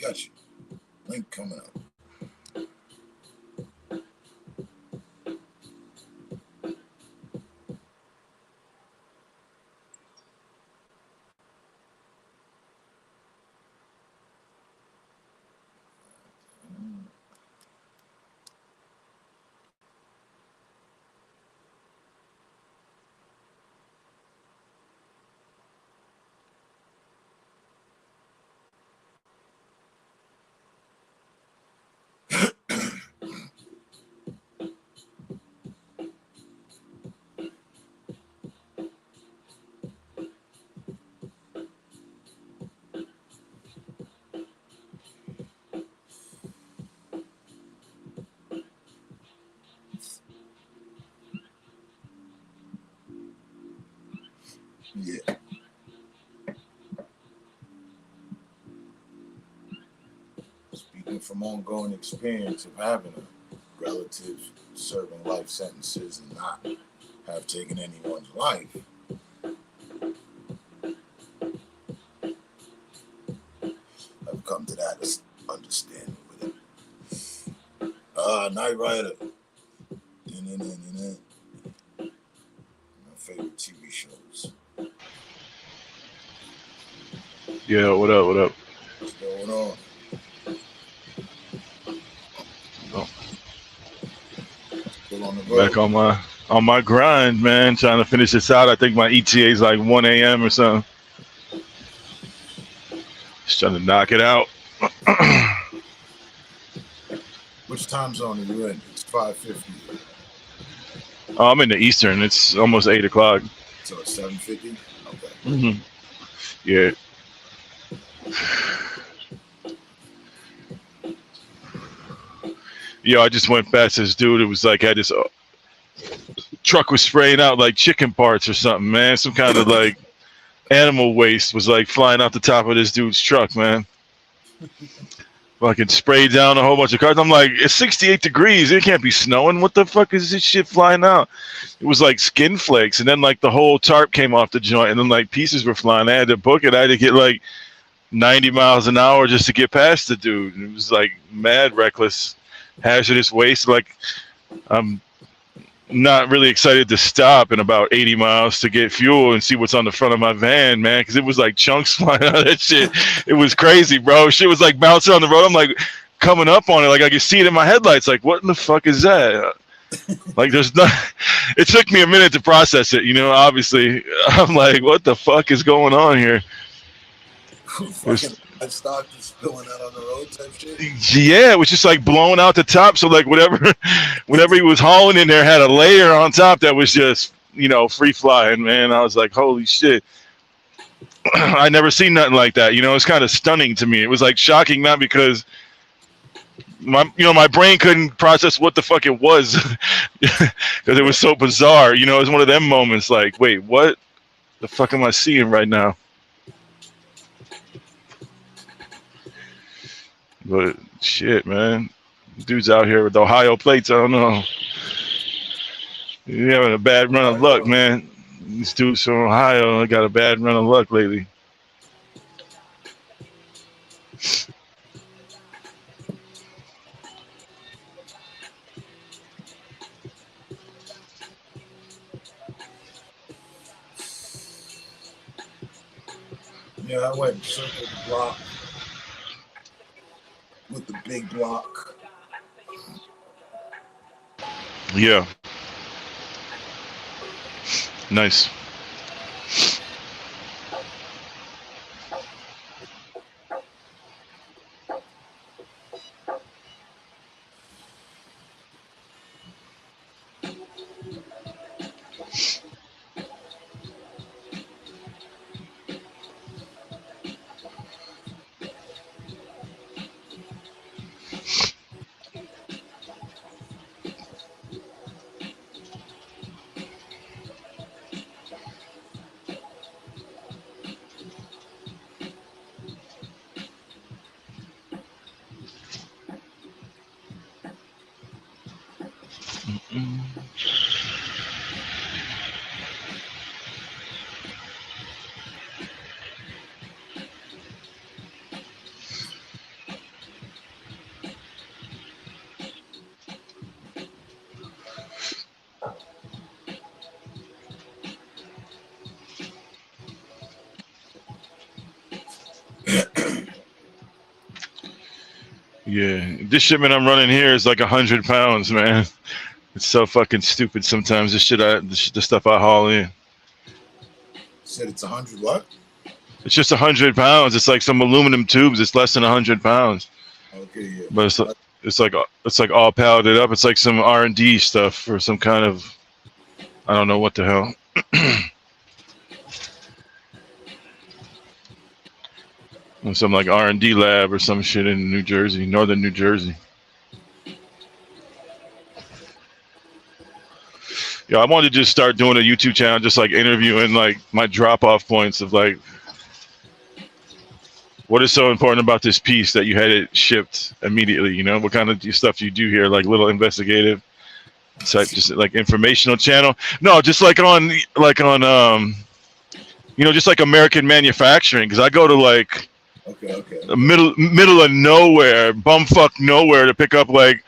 Got you. Link coming up. Yeah. Speaking from ongoing experience of having a relative serving life sentences and not have taken anyone's life, I've come to that understanding with it. Night Rider. My favorite TV shows. Yeah, what up, what up? What's going on? Oh, Still on the back road. on my grind, man, trying to finish this out. I think my ETA is like 1 a.m. or something. Just trying to knock it out. Which time zone are you in? It's 5:50. Oh, I'm in the Eastern. It's almost 8 o'clock. So it's 7:50? Okay. Mm-hmm. Yeah. Yo, I just went past this dude. It was like had this truck was spraying out like chicken parts or something, man. Some kind of like animal waste was like flying out the top of this dude's truck, man. Fucking sprayed down a whole bunch of cars. I'm like, it's 68 degrees. It can't be snowing. What the fuck is this shit flying out? It was like skin flakes, and then like the whole tarp came off the joint, and then like pieces were flying. I had to book it. I had to get like 90 miles an hour just to get past the dude. And it was like mad reckless, hazardous waste. Like I'm not really excited to stop in about 80 miles to get fuel and see what's on the front of my van, man, because it was like chunks flying out of that shit. It was crazy, bro. Shit was like bouncing on the road. I'm like coming up on it, like I could see it in my headlights. Like, what in the fuck is that? Like, there's not. It took me a minute to process it, you know. Obviously, I'm like, what the fuck is going on here? Fucking stock is spilling out on the road type shit. Yeah, it was just like blowing out the top. So like whatever he was hauling in there had a layer on top that was just, you know, free flying, man. I was like, holy shit. I never seen nothing like that. You know, it's kind of stunning to me. It was like shocking, not because my brain couldn't process what the fuck it was because it was so bizarre. You know, it was one of them moments like, wait, what the fuck am I seeing right now? But shit, man. Dude's out here with Ohio plates. I don't know. You're having a bad run of luck, man. These dudes from Ohio got a bad run of luck lately. Yeah, I went and circled the block with the big block. Yeah. Nice. Yeah, this shipment I'm running here is like 100 pounds, man. It's so fucking stupid sometimes. The stuff I haul in. Said it's 100 what? It's just 100 pounds. It's like some aluminum tubes. It's less than 100 pounds. Okay, yeah. But it's like all palleted up. It's like some R&D stuff or some kind of, I don't know what the hell. Some like R&D lab or some shit in New Jersey, northern New Jersey. Yeah, I wanted to just start doing a YouTube channel, just like interviewing like my drop-off points of like, what is so important about this piece that you had it shipped immediately? You know, what kind of stuff you do here, like little investigative type, just like informational channel. No, just like on you know, just like American manufacturing, because I go to like Okay. middle of nowhere, bumfuck nowhere, to pick up like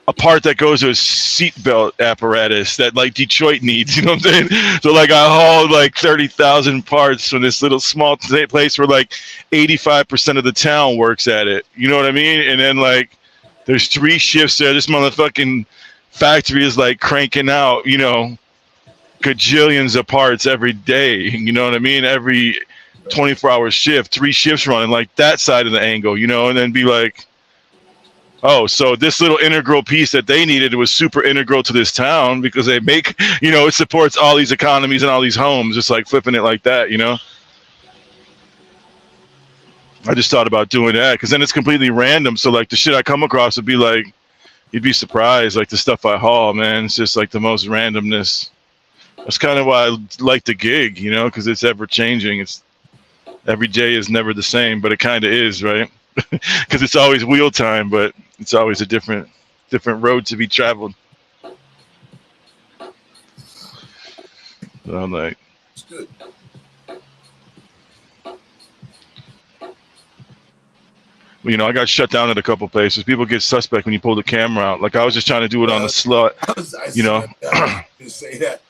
a part that goes to a seatbelt apparatus that like Detroit needs. You know what I'm saying? So like I hauled like 30,000 parts from this little small place where like 85% of the town works at it. You know what I mean? And then like there's 3 shifts there. This motherfucking factory is like cranking out, you know, gajillions of parts every day. You know what I mean? Every 24-hour shift, 3 shifts running, like that side of the angle, you know, and then be like, oh, so this little integral piece that they needed was super integral to this town because they make, you know, it supports all these economies and all these homes, just like flipping it like that, you know? I just thought about doing that because then it's completely random. So like the shit I come across would be like, you'd be surprised, like the stuff I haul, man. It's just like the most randomness. That's kind of why I like the gig, you know, because it's ever changing. It's every day is never the same, but it kind of is, right? Because it's always wheel time, but it's always a different road to be traveled. So I'm like, It's good. you know, I got shut down at a couple places. People get suspect when you pull the camera out. Like I was just trying to do it on the slut, you know. I was say that.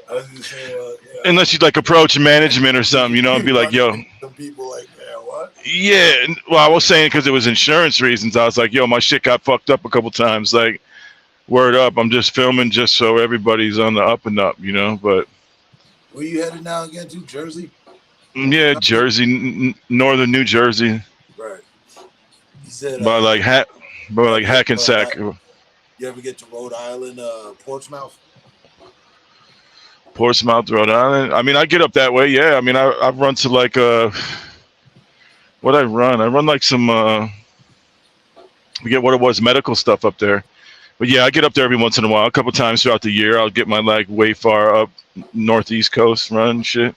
I was just saying, Unless you like approach management or something, you know, and be like, yo. Some people like, man, what? Yeah, well, I was saying because it was insurance reasons. I was like, yo, my shit got fucked up a couple times. Like, word up, I'm just filming just so everybody's on the up and up, you know. But where you headed now again to? Jersey? Yeah, Jersey, northern New Jersey. Right. You said By like Hackensack. You ever get to Rhode Island, Portsmouth? Portsmouth, Rhode Island. I mean, I get up that way. Yeah. I mean, I've run to like what I run. I run like some forget what it was, medical stuff up there. But yeah, I get up there every once in a while. A couple times throughout the year, I'll get my like way far up northeast coast run shit.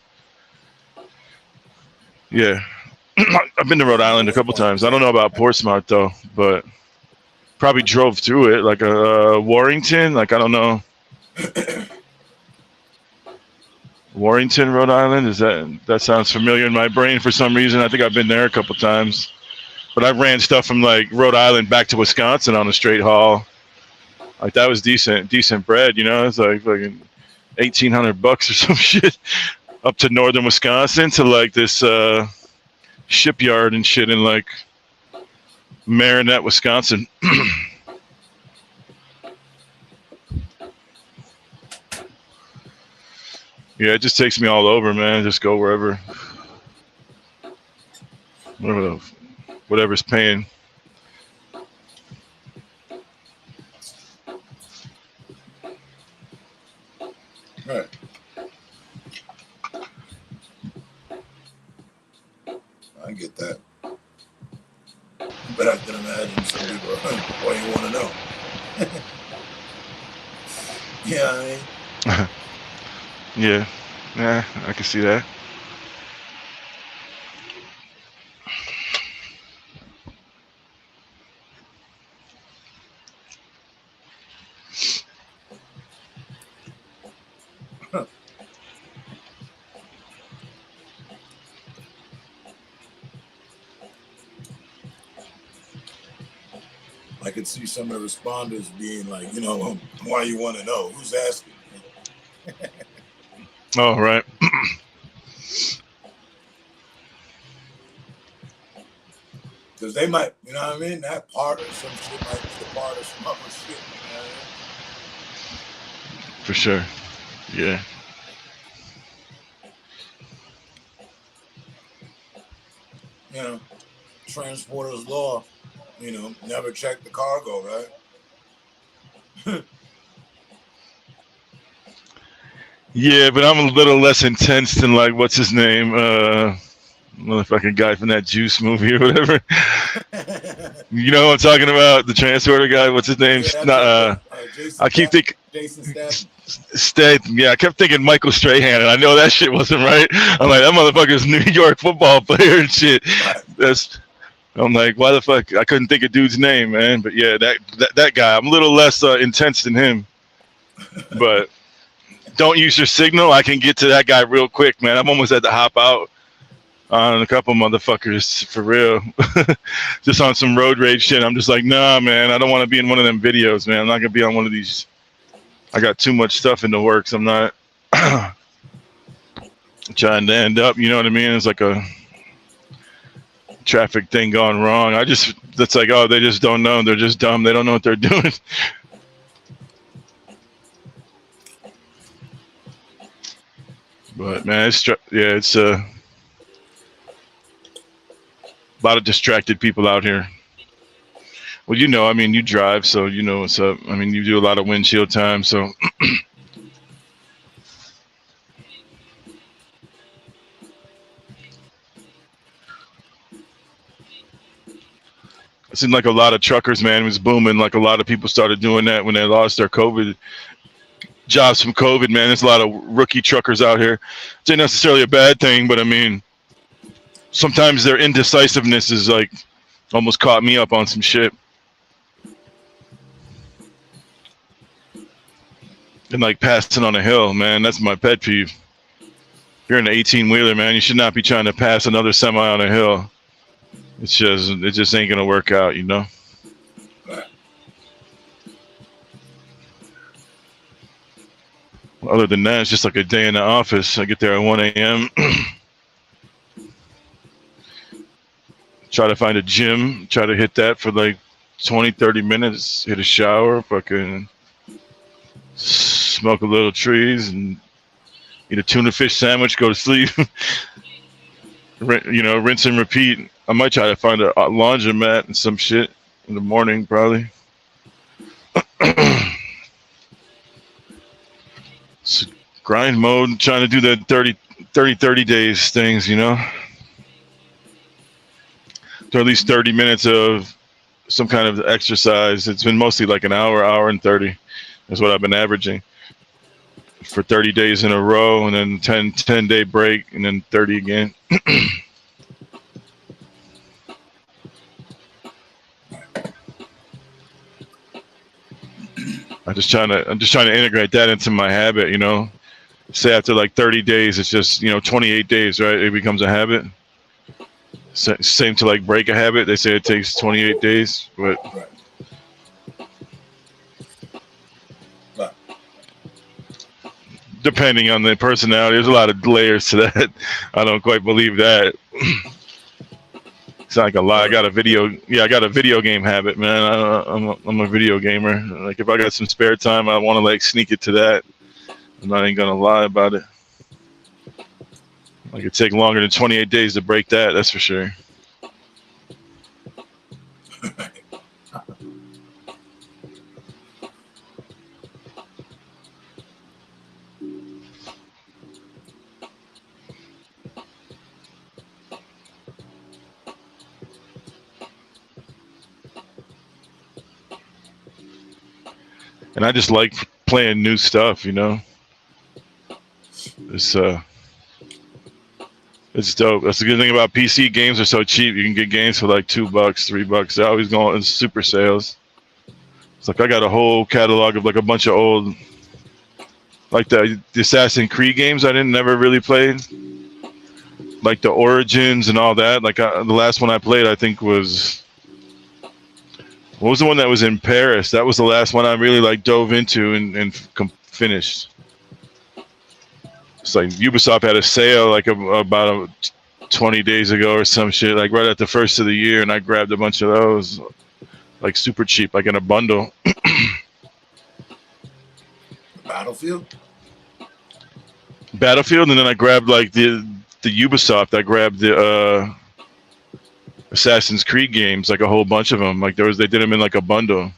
Yeah. I've been to Rhode Island a couple times. I don't know about Portsmouth though, but probably drove through it like Warrington. Like I don't know. Warrington, Rhode Island. That sounds familiar in my brain for some reason. I think I've been there a couple times. But I ran stuff from like Rhode Island back to Wisconsin on a straight haul. Like that was decent bread, you know. It's like fucking $1,800 or some shit up to northern Wisconsin to like this shipyard and shit in like Marinette, Wisconsin. Yeah, it just takes me all over, man. Just go wherever, whatever, whatever's paying. Right. I get that. But I can imagine some people are like, why you want to know? Yeah, I mean. Yeah, yeah, I can see that. I could see some of the responders being like, you know, why you want to know? Who's asking? Oh, right. Because they might, you know what I mean? That part of some shit might be the part of some other shit. You know what I mean? For sure. Yeah. You know, transporter's law, you know, never check the cargo, right? Yeah, but I'm a little less intense than like what's his name, motherfucking guy from that Juice movie or whatever. You know what I'm talking about? The transporter guy. What's his name? Yeah, Not, Jason I keep thinking Statham. Statham. Yeah, I kept thinking Michael Strahan, and I know that shit wasn't right. I'm like, that motherfucker's a New York football player and shit. Right. I'm like, why the fuck? I couldn't think of dude's name, man. But yeah, that guy. I'm a little less intense than him. But don't use your signal. I can get to that guy real quick, man. I'm almost had to hop out on a couple motherfuckers for real. Just on some road rage shit. I'm just like, nah, man. I don't want to be in one of them videos, man. I'm not gonna be on one of these. I got too much stuff in the works. I'm not trying to end up. You know what I mean? It's like a traffic thing gone wrong. That's like, oh, they just don't know. They're just dumb. They don't know what they're doing. But man, it's a lot of distracted people out here. Well, you know, I mean, you drive, so you know what's up. I mean, you do a lot of windshield time, so. It seemed like a lot of truckers, man, was booming. Like a lot of people started doing that when they lost their COVID jobs from COVID, man. There's a lot of rookie truckers out here. It's not necessarily a bad thing, but I mean, sometimes their indecisiveness is like almost caught me up on some shit. And like passing on a hill, man, that's my pet peeve. If you're in an 18-wheeler, man, you should not be trying to pass another semi on a hill. It just ain't gonna work out, you know. Other than that, it's just like a day in the office. I get there at 1 a.m. Try to find a gym. Try to hit that for like 20, 30 minutes. Hit a shower. Fucking smoke a little trees and eat a tuna fish sandwich. Go to sleep. You know, rinse and repeat. I might try to find a laundromat and some shit in the morning, probably. It's grind mode, trying to do the 30 days things, you know? Or at least 30 minutes of some kind of exercise. It's been mostly like an hour and 30. That's what I've been averaging for 30 days in a row, and then 10-day break, and then 30 again. I'm just trying to integrate that into my habit, you know. Say after like 30 days, it's just, you know, 28 days, right? It becomes a habit. Same to like break a habit. They say it takes 28 days, but depending on the personality, there's a lot of layers to that. I don't quite believe that. It's not like a lie. I got a video game habit, man. I'm a video gamer. Like if I got some spare time, I want to like sneak it to that. I ain't gonna lie about it. Like it'd take longer than 28 days to break that. That's for sure. And I just like playing new stuff, you know. It's dope. That's the good thing about PC. Games are so cheap. You can get games for like $2, $3. They're always going in super sales. It's like I got a whole catalog of like a bunch of old, like the Assassin's Creed games I didn't never really play, like the Origins and all that. Like the last one I played, I think was, what was the one that was in Paris? That was the last one I really like dove into and finished. It's like Ubisoft had a sale like about 20 days ago or some shit, like right at the first of the year, and I grabbed a bunch of those, like super cheap, like in a bundle. Battlefield? Battlefield, and then I grabbed like the Ubisoft. I grabbed the Assassin's Creed games, like a whole bunch of them. Like they did them in like a bundle.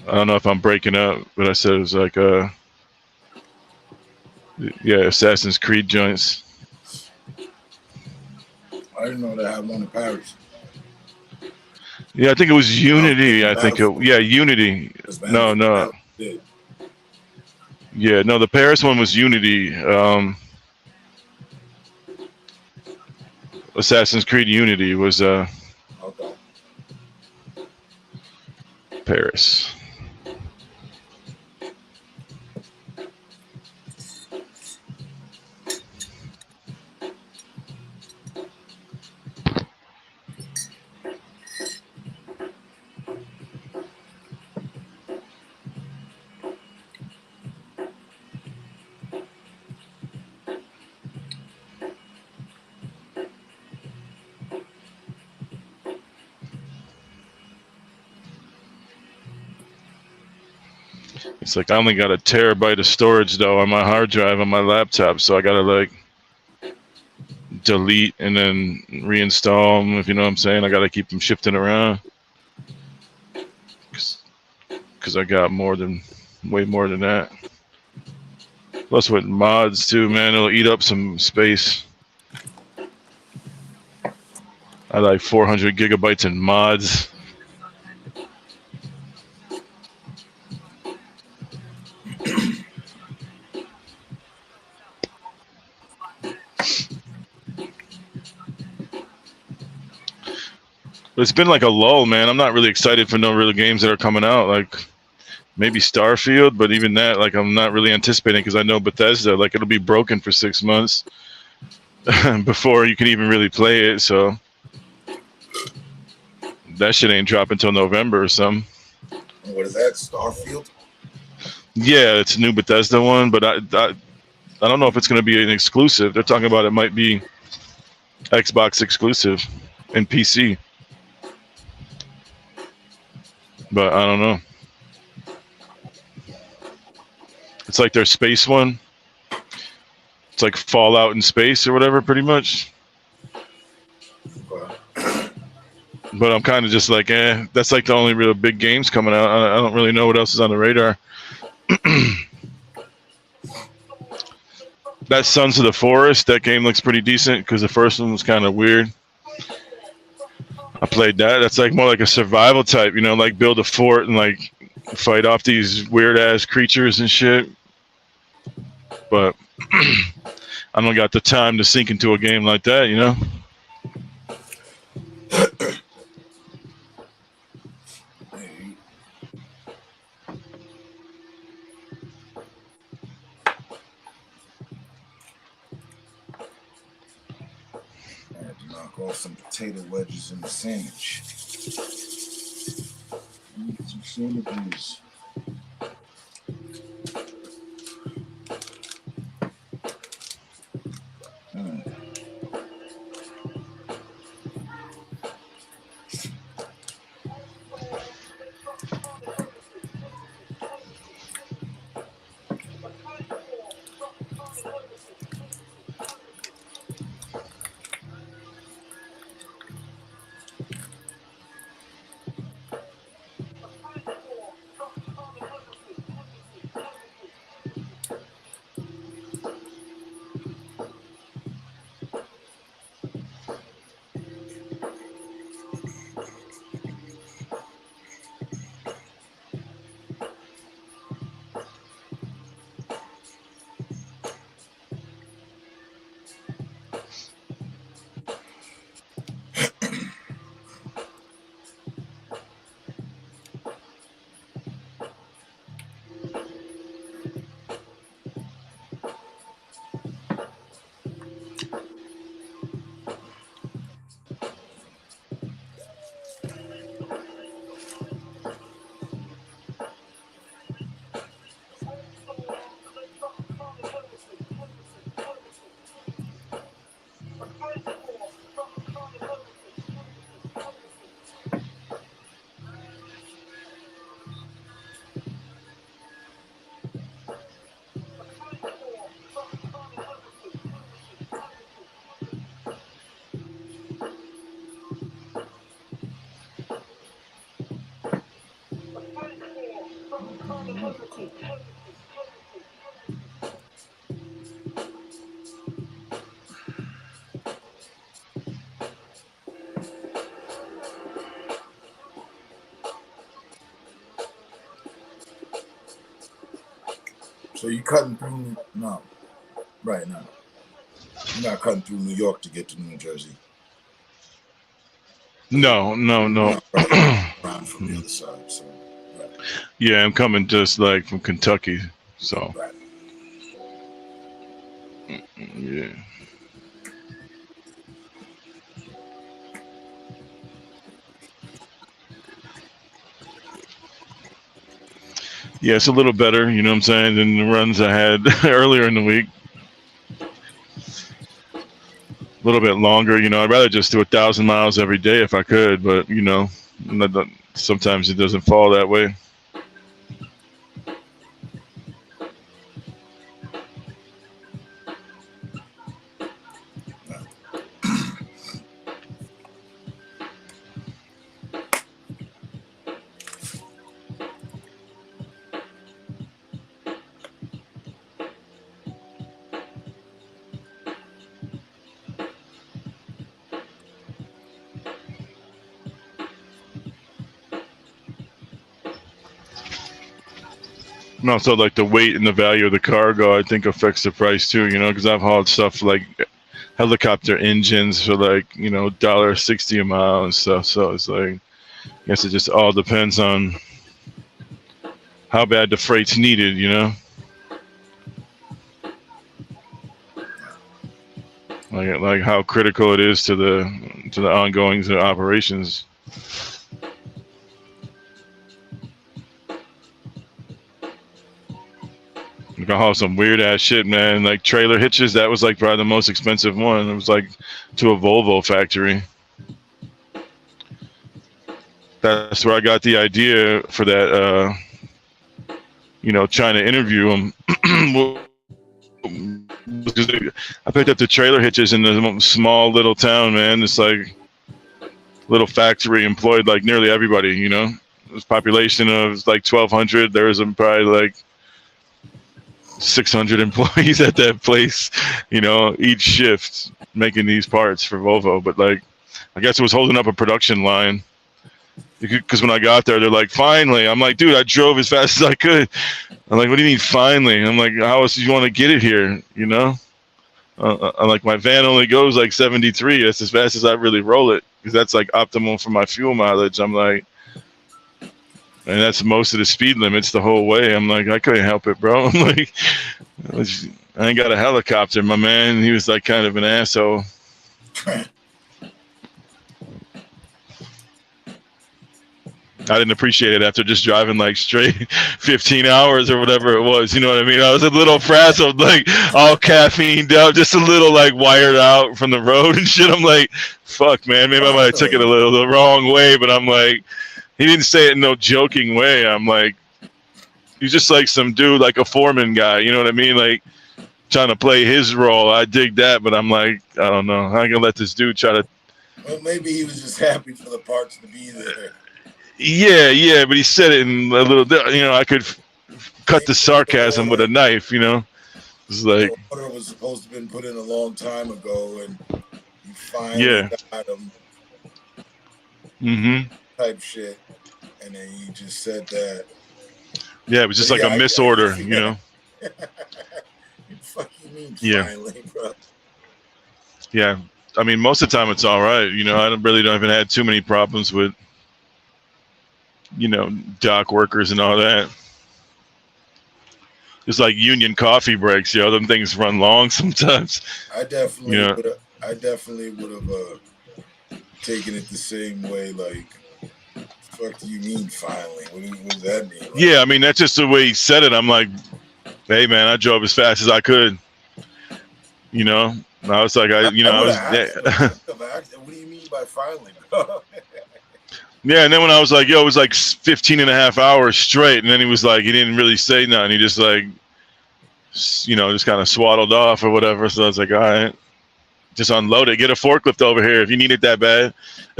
I don't know if I'm breaking up, but I said it was like yeah, Assassin's Creed joints. I didn't know they had one in Paris. Yeah, I think it was Unity. I think Battlefield. Unity. It's No. Battlefield. Yeah. Yeah, no, the Paris one was Unity. Assassin's Creed Unity was Okay. Paris. It's like I only got a terabyte of storage though on my hard drive on my laptop, so I gotta like delete and then reinstall them, if you know what I'm saying. I gotta keep them shifting around because I got way more than that. Plus with mods too, man, it'll eat up some space. I like 400 gigabytes in mods. But it's been like a lull, man. I'm not really excited for no real games that are coming out. Like maybe Starfield, but even that, like I'm not really anticipating because I know Bethesda, like it'll be broken for 6 months before you can even really play it. So that shit ain't dropping until November or something. What is that? Starfield? Yeah, it's a new Bethesda one, but I don't know if it's going to be an exclusive. They're talking about it might be Xbox exclusive and PC. But I don't know. It's like their space one. It's like Fallout in space or whatever, pretty much. But I'm kind of just like, that's like the only real big games coming out. I don't really know what else is on the radar. That Sons of the Forest, that game looks pretty decent because the first one was kind of weird. I played that. That's like more like a survival type, you know, like build a fort and like fight off these weird ass creatures and shit. But I don't got the time to sink into a game like that, you know. Knock off some potato wedges in the sandwich. Get some sandwiches. So you cutting through? No, right now. You're not cutting through New York to get to New Jersey. No. No, right. Around from the other side. So. Right. Yeah, I'm coming just like from Kentucky. So. Right. Yeah. Yeah, it's a little better, you know what I'm saying, than the runs I had earlier in the week. A little bit longer, you know. I'd rather just do 1,000 miles every day if I could, but you know, sometimes it doesn't fall that way. And also, like the weight and the value of the cargo, I think affects the price too. You know, because I've hauled stuff like helicopter engines for like $1.60 a mile and stuff. So it's like, I guess it just all depends on how bad the freight's needed. You know, like how critical it is to the ongoings of operations. You can haul some weird ass shit, man. Like trailer hitches, that was like probably the most expensive one. It was like to a Volvo factory. That's where I got the idea for that. Trying to interview him. I picked up the trailer hitches in the small little town, man. It's like little factory employed like nearly everybody. You know, there's population of like 1,200. There was probably like 600 employees at that place, each shift making these parts for Volvo. But like, I guess it was holding up a production line because when I got there, they're like, finally. I'm like, dude, I drove as fast as I could. I'm like, what do you mean finally? I'm like, how else do you want to get it here? I'm like, my van only goes like 73. That's as fast as I really roll it because that's like optimal for my fuel mileage. I'm like, and that's most of the speed limits the whole way. I'm like, I couldn't help it, bro. I'm like, I ain't got a helicopter, my man. He was like kind of an asshole. I didn't appreciate it after just driving like straight 15 hours or whatever it was. You know what I mean? I was a little frazzled, like all caffeined up, just a little like wired out from the road and shit. I'm like, fuck, man. Maybe I might have took it a little the wrong way, but I'm like, he didn't say it in no joking way. I'm like, he's just like some dude, like a foreman guy. You know what I mean? Like trying to play his role. I dig that, but I'm like, I don't know. I ain't gonna let this dude try to. Well, maybe he was just happy for the parts to be there. Yeah, but he said it in a little. I could cut the sarcasm with a knife. It's like the order was supposed to have been put in a long time ago, and you finally got him. Mm-hmm. Type shit, and then he just said that. Yeah, it was just like a misorder, you know. Fuck you mean finally, bro? Yeah, I mean most of the time it's all right. I don't even had too many problems with. Dock workers and all that. It's like union coffee breaks, them things run long sometimes. I definitely would have taken it the same way, like, fuck do you mean finally? What does that mean? Like, yeah, I mean that's just the way he said it. I'm like, hey man, I drove as fast as I could. I was like, I was what do you mean by finally, bro? Yeah, and then when I was like, yo, it was like 15 and a half hours straight. And then he was like, he didn't really say nothing. He just like, just kind of swaddled off or whatever. So I was like, all right, just unload it. Get a forklift over here if you need it that bad.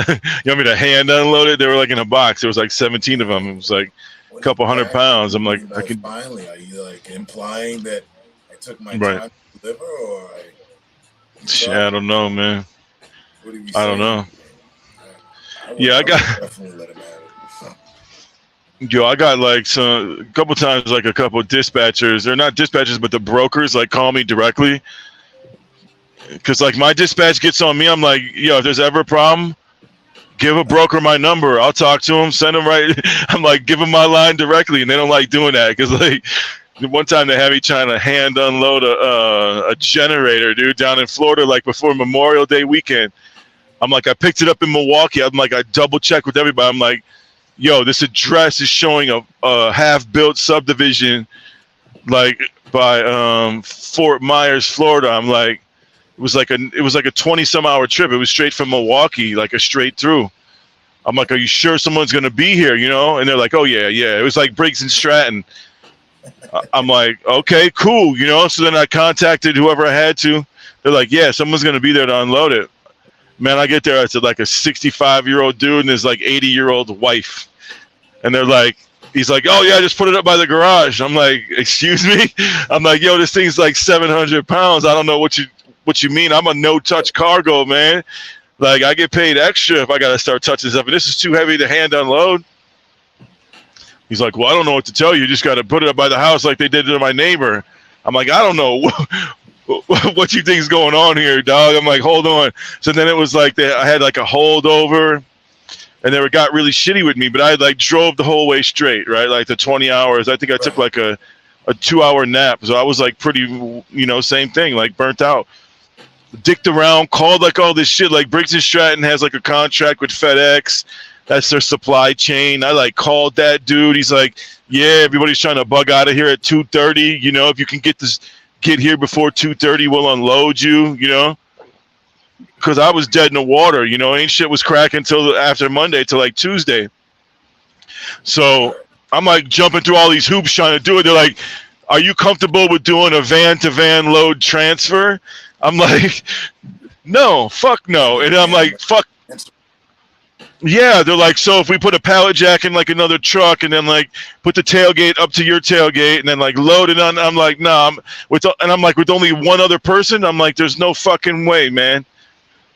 You want me to hand unload it? They were like in a box. There was like 17 of them. It was like, When you couple hundred crack, pounds. I'm what do like, you I mean can, finally? Are you like implying that I took my right. time to deliver, or you Shit, thought? I don't know, man. What are you I don't saying? know. I Yeah, I would got, definitely let him have it. yo, I got like some, a couple times, like a couple dispatchers. They're not dispatchers, but the brokers like call me directly. Cause like my dispatch gets on me. I'm like, yo, if there's ever a problem, give a broker my number. I'll talk to him, send him right. I'm like, give him my line directly. And they don't like doing that. Cause like, one time they had me trying to hand unload a generator, dude, down in Florida, like before Memorial Day weekend. I'm like, I picked it up in Milwaukee. I'm like, I double checked with everybody. I'm like, yo, this address is showing a half-built subdivision, like by Fort Myers, Florida. I'm like, it was like a 20-some-hour trip. It was straight from Milwaukee, like a straight through. I'm like, are you sure someone's gonna be here? You know? And they're like, oh yeah, yeah. It was like Briggs and Stratton. I'm like, okay, cool. You know? So then I contacted whoever I had to. They're like, yeah, someone's gonna be there to unload it. Man, I get there, it's like a 65-year-old dude and his like 80-year-old wife. And they're like, he's like, oh yeah, just put it up by the garage. I'm like, excuse me? I'm like, yo, this thing's like 700 pounds. I don't know what you mean. I'm a no-touch cargo, man. Like, I get paid extra if I got to start touching stuff. And this is too heavy to hand unload. He's like, well, I don't know what to tell you. You just got to put it up by the house like they did to my neighbor. I'm like, I don't know. What you think's going on here, dog? I'm like, hold on. So then it was like I had like a holdover, and they got really shitty with me. But I like drove the whole way straight, right? Like the 20 hours. I think I took like a 2-hour nap. So I was like pretty, same thing, like burnt out. Dicked around, called like all this shit. Like Briggs and Stratton has like a contract with FedEx. That's their supply chain. I like called that dude. He's like, yeah, everybody's trying to bug out of here at 2:30. If you can get here before 2:30, we'll unload you. Because I was dead in the water. Ain't shit was cracking till after Monday, till like Tuesday. So I'm like jumping through all these hoops trying to do it. They're like, are you comfortable with doing a van-to-van load transfer? I'm like, no, fuck no. And I'm like, fuck. Yeah, they're like, so if we put a pallet jack in like another truck and then like put the tailgate up to your tailgate and then like load it on, I'm like, nah, with only one other person, I'm like, there's no fucking way, man.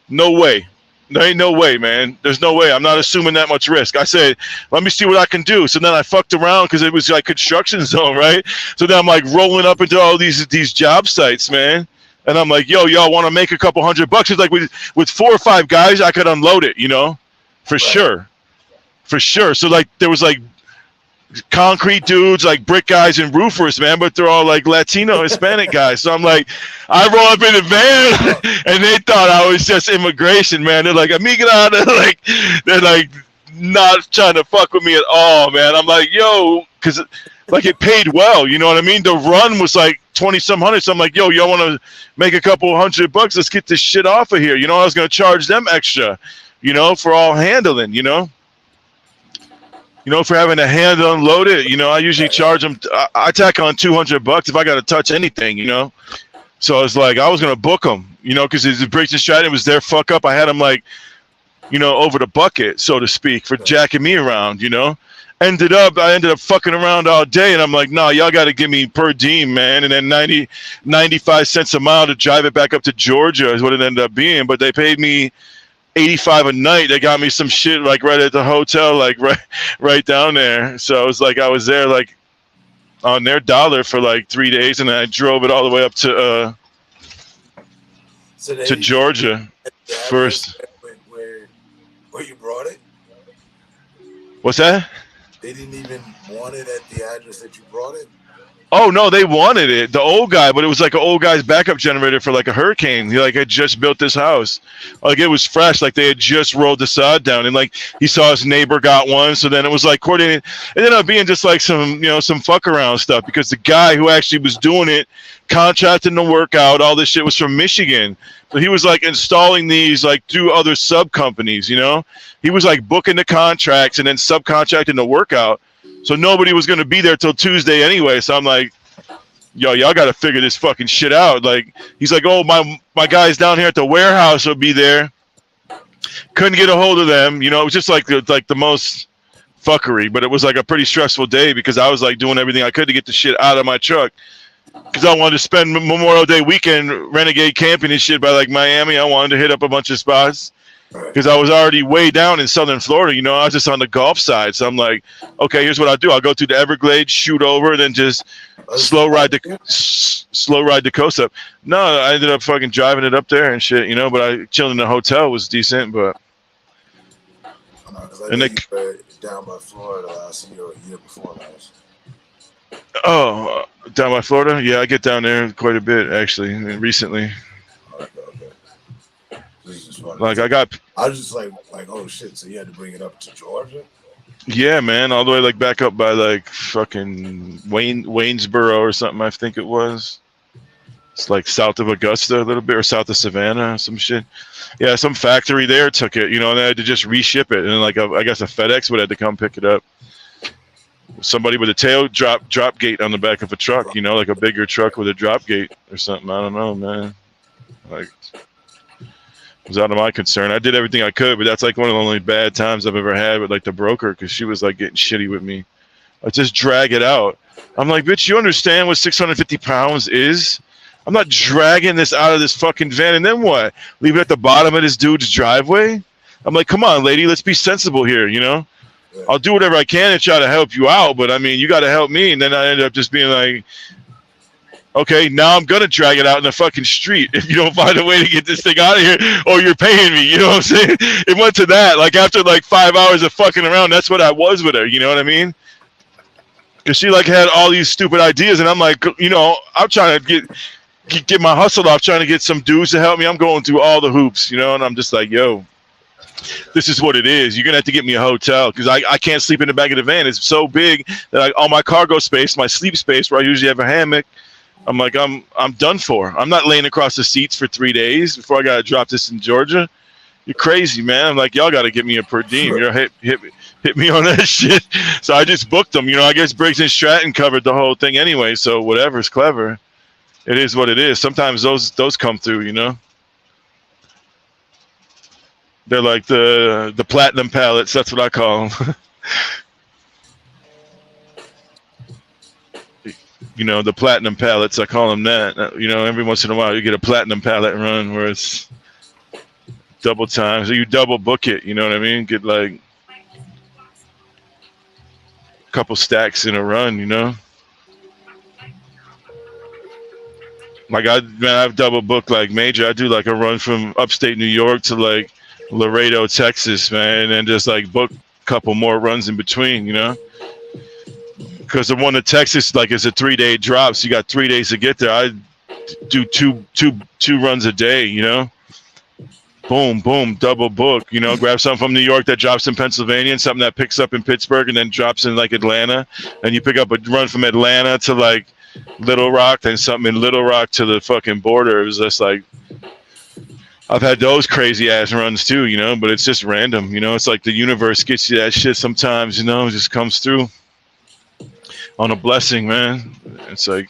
No way. There ain't no way, man. There's no way. I'm not assuming that much risk. I said, let me see what I can do. So then I fucked around because it was like construction zone, right? So then I'm like rolling up into all these job sites, man. And I'm like, yo, y'all want to make a couple $100? It's like with 4 or 5 guys, I could unload it, for sure. For sure. So like there was like concrete dudes, like brick guys and roofers, man, but they're all like Latino, Hispanic guys. So I'm like, I roll up in the van and they thought I was just immigration, man. They're like, amiga, they're like not trying to fuck with me at all, man. I'm like, yo, because like it paid well, you know what I mean? The run was like 20-some hundred. So I'm like, yo, y'all want to make a couple $100? Let's get this shit off of here. I was going to charge them extra, for all handling, for having to hand unload it. I usually charge them. I tack on $200 if I got to touch anything, So it's like I was gonna book them, because the Briggs and Stratton was their fuck up. I had them like, over the bucket, so to speak, for jacking me around. I ended up fucking around all day, and I'm like, nah, y'all got to give me per diem, man, and then 95 cents a mile to drive it back up to Georgia is what it ended up being. But they paid me $85 a night. They got me some shit like right at the hotel, like right down there. So it was like I was there like on their dollar for like 3 days, and then I drove it all the way up to Georgia first. Where you brought it? What's that? They didn't even want it at the address that you brought it? Oh no, they wanted it, the old guy, but it was like an old guy's backup generator for like a hurricane. He like had just built this house, like it was fresh, like they had just rolled the sod down, and like he saw his neighbor got one, so then it was like coordinated. It ended up being just like some some fuck around stuff, because the guy who actually was doing it, contracting the work out, all this shit was from Michigan, so he was like installing these like through other sub companies. He was like booking the contracts and then subcontracting the work out. So nobody was going to be there till Tuesday anyway. So I'm like, yo, y'all got to figure this fucking shit out. Like, he's like, oh, my guys down here at the warehouse will be there. Couldn't get a hold of them. It was just like the most fuckery, but it was like a pretty stressful day because I was like doing everything I could to get the shit out of my truck. Because I wanted to spend Memorial Day weekend renegade camping and shit by like Miami. I wanted to hit up a bunch of spots because I was already way down in southern Florida. You know, I was just on the Gulf side. So I'm like, okay, here's what I'll do. I'll go to the Everglades, shoot over, then just slow ride the coast up. No, I ended up fucking driving it up there and shit, you know, but I chilling in the hotel was decent, but. And they down by Florida last year or a year before last. Oh, down by Florida? Yeah, I get down there quite a bit actually, recently. Okay. This is just funny. Like I was just like, oh shit! So you had to bring it up to Georgia? Yeah, man, all the way like back up by like fucking Waynesboro or something. I think it was. It's like south of Augusta a little bit, or south of Savannah, some shit. Yeah, some factory there took it, you know, and they had to just reship it, and like I guess a FedEx would have to come pick it up. Somebody with a tail drop gate on the back of a truck, you know, like a bigger truck with a drop gate or something. I don't know, man. Like, it was out of my concern. I did everything I could, but that's like one of the only bad times I've ever had with like the broker, because she was like getting shitty with me. I just drag it out. I'm like, bitch, you understand what 650 pounds is? I'm not dragging this out of this fucking van, and then what? Leave it at the bottom of this dude's driveway? I'm like, come on, lady, let's be sensible here, you know? I'll do whatever I can to try to help you out, but I mean, you got to help me. And then I ended up just being like, okay, now I'm going to drag it out in the fucking street if you don't find a way to get this thing out of here, or you're paying me, you know what I'm saying? It went to that. Like, after like 5 hours of fucking around, that's what I was with her, you know what I mean? Because she like had all these stupid ideas, and I'm like, you know, I'm trying to get my hustle off, trying to get some dudes to help me. I'm going through all the hoops, you know, and I'm just like, yo, this is what it is. You're gonna have to get me a hotel, because I can't sleep in the back of the van. It's so big that all my cargo space, my sleep space, where I usually have a hammock, I'm like, I'm done for. I'm not laying across the seats for 3 days before I gotta drop this in Georgia. You're crazy, man. I'm like, y'all gotta get me a per diem. You know, hit me on that shit. So I just booked them. You know, I guess Briggs and Stratton covered the whole thing anyway. So whatever's clever, it is what it is. Sometimes those come through, you know. They're like the platinum pallets. That's what I call them. You know, the platinum pallets. I call them that. You know, every once in a while you get a platinum pallet run where it's double time. So you double book it. You know what I mean? Get like a couple stacks in a run. You know. Like I've double booked like major. I do like a run from upstate New York to like Laredo, Texas, man, and then just like book a couple more runs in between, you know, because the one to Texas like is a 3-day drop, so you got 3 days to get there. I do two runs a day, you know, boom, boom, double book, you know, grab something from New York that drops in Pennsylvania and something that picks up in Pittsburgh and then drops in like Atlanta, and you pick up a run from Atlanta to like Little Rock, then something in Little Rock to the fucking border. It was just like, I've had those crazy ass runs too, you know, but it's just random, you know. It's like the universe gets you that shit sometimes, you know, it just comes through on a blessing, man. It's like,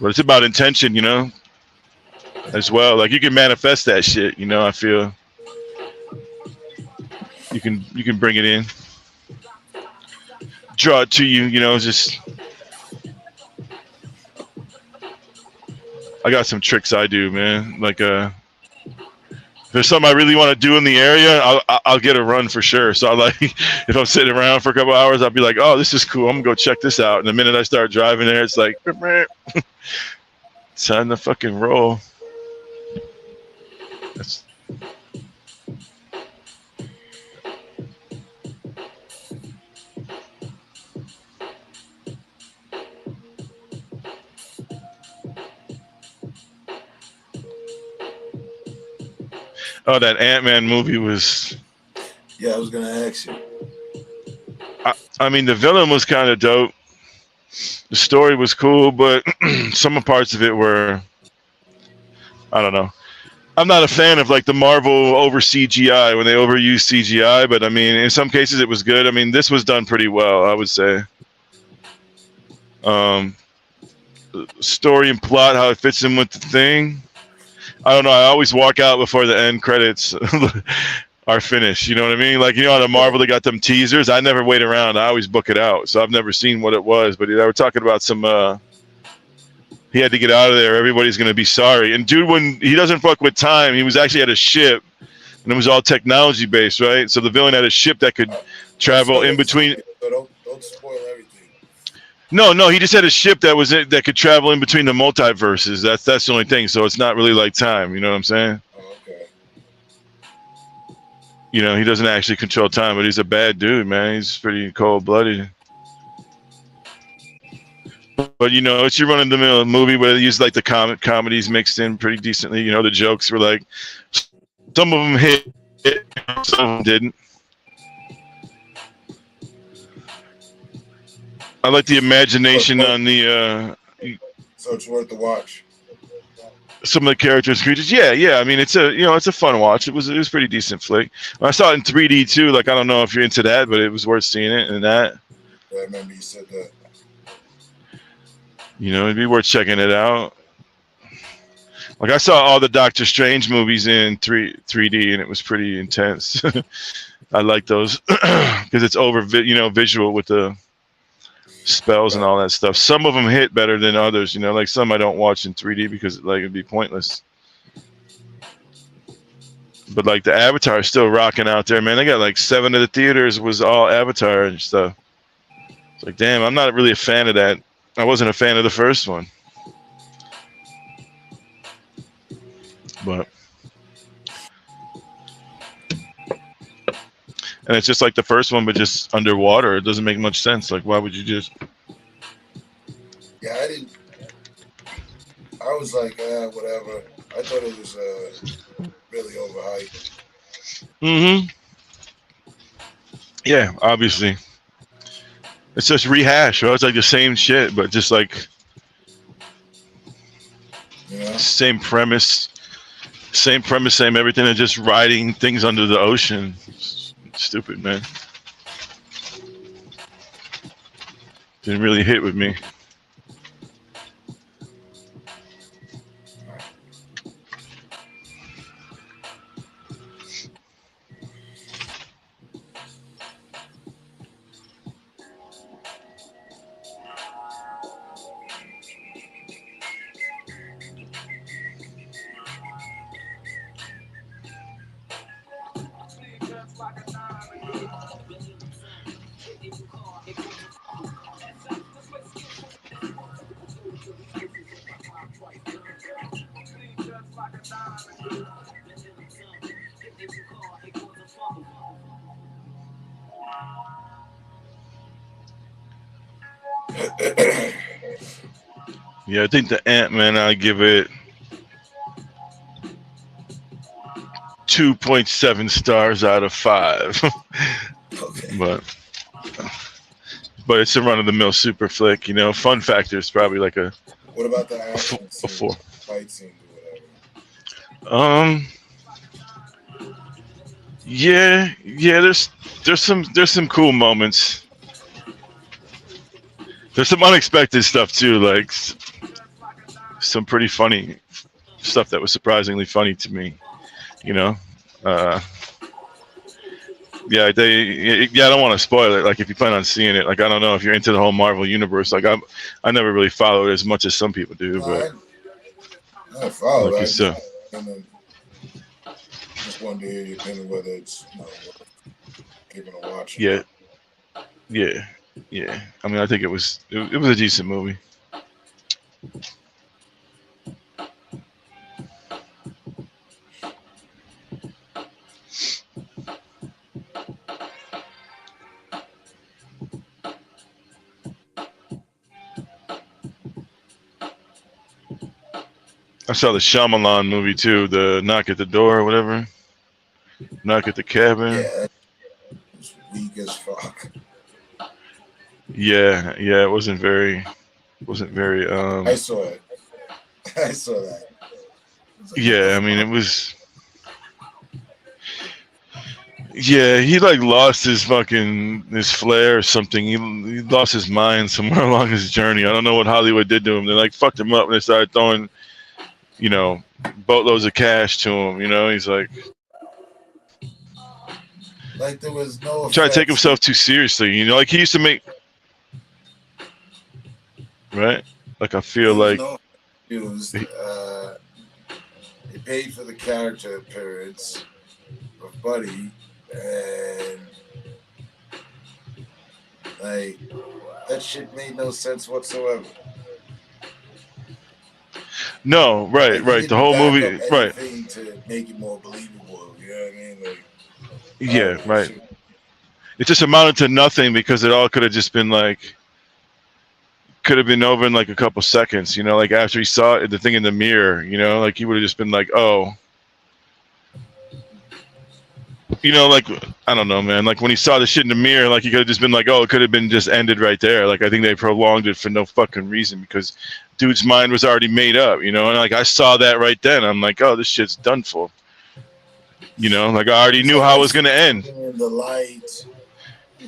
but it's about intention, you know, as well. Like you can manifest that shit, you know. I feel you can bring it in, draw it to you, you know. Just I got some tricks I do, man. Like, if there's something I really want to do in the area, I'll get a run for sure. So I like, if I'm sitting around for a couple hours, I'll be like, oh, this is cool. I'm gonna go check this out. And the minute I start driving there, it's like, it's time to fucking roll. That's, oh, that Ant-Man movie was. Yeah, I was gonna ask you. I mean, the villain was kind of dope. The story was cool, but some parts of it were, I don't know. I'm not a fan of like the Marvel over CGI when they overuse CGI, but I mean, in some cases it was good. I mean, this was done pretty well, I would say. Story and plot, how it fits in with the thing. I don't know. I always walk out before the end credits. are finished. You know what I mean? Like, you know, on the Marvel, they got them teasers. I never wait around. I always book it out. So I've never seen what it was, but they were talking about some, he had to get out of there. Everybody's going to be sorry. And dude, when he doesn't fuck with time, he was actually at a ship and it was all technology based, right? So the villain had a ship that could travel in between. So don't spoil everything. No, he just had a ship that could travel in between the multiverses. That's the only thing. So it's not really like time. You know what I'm saying? Oh, okay. You know, he doesn't actually control time, but he's a bad dude, man. He's pretty cold-blooded. But, you know, it's your run-of-the-mill movie where they use, like, the comedies mixed in pretty decently. You know, the jokes were, like, some of them hit, some of them didn't. I like the imagination on the... So it's worth the watch. Some of the characters, creatures, yeah. I mean, it's a fun watch. It was pretty decent flick. I saw it in 3D too. Like, I don't know if you're into that, but it was worth seeing it and that. I remember you said that. You know, it'd be worth checking it out. Like, I saw all the Doctor Strange movies in 3D, and it was pretty intense. I like those because it's visual with the spells and all that stuff. Some of them hit better than others, you know, like some I don't watch in 3D because like it'd be pointless. But like the Avatar is still rocking out there, man. They got like 7 of the theaters was all Avatar and stuff. It's like, damn, I'm not really a fan of that. I wasn't a fan of the first one. But and it's just like the first one, but just underwater. It doesn't make much sense. Like, why would you just? Yeah, I was like, whatever. I thought it was really overhyped. Mm-hmm. Yeah, obviously. It's just rehash, right? It's like the same shit, but just like same premise, same everything, and just riding things under the ocean. Stupid, man. Didn't really hit with me. Yeah, I think the Ant-Man, I give it 2.7 stars out of 5. Okay. But it's a run-of-the-mill super flick, you know. Fun factor is probably like a. What about the action a 4. fight scenes or whatever? Yeah. There's some cool moments. There's some unexpected stuff too, like some pretty funny stuff that was surprisingly funny to me. You know, I don't want to spoil it. Like, if you plan on seeing it, like, I don't know if you're into the whole Marvel universe. Like, I never really follow it as much as some people do, but I follow like that. Just wanted to hear your opinion whether it's giving a watch. Yeah. I mean, I think it was a decent movie. I saw the Shyamalan movie too, the Knock at the Door or whatever. Knock at the Cabin. Yeah, it's weak as fuck. Yeah, it wasn't very I saw it. I saw that. Yeah, I mean, it was. Yeah, he like lost his flair or something. He lost his mind somewhere along his journey. I don't know what Hollywood did to him. They like fucked him up and they started throwing, you know, boatloads of cash to him. You know, he's like, Like there was no Try to take effects. himself too seriously. You know, like he used to make, right? Like I feel There was like, no. It was. They paid for the character appearance of Buddy, and like that shit made no sense whatsoever. no, right, Like he right. The didn't whole back up movie, right? anything to make it more believable. You know what I mean? Like I Yeah, don't know. right. Shit. It just amounted to nothing because it all could have just been like, could have been over in like a couple seconds. You know, like after he saw it, the thing in the mirror. You know, like he would have just been like, oh, you know, like I don't know, man. Like when he saw the shit in the mirror, like he could have just been like, oh, it could have been just ended right there. Like I think they prolonged it for no fucking reason because dude's mind was already made up, you know. And like I saw that right then, I'm like, oh, this shit's done for. You know, like I already It's knew like how I it was see gonna end. something in the light.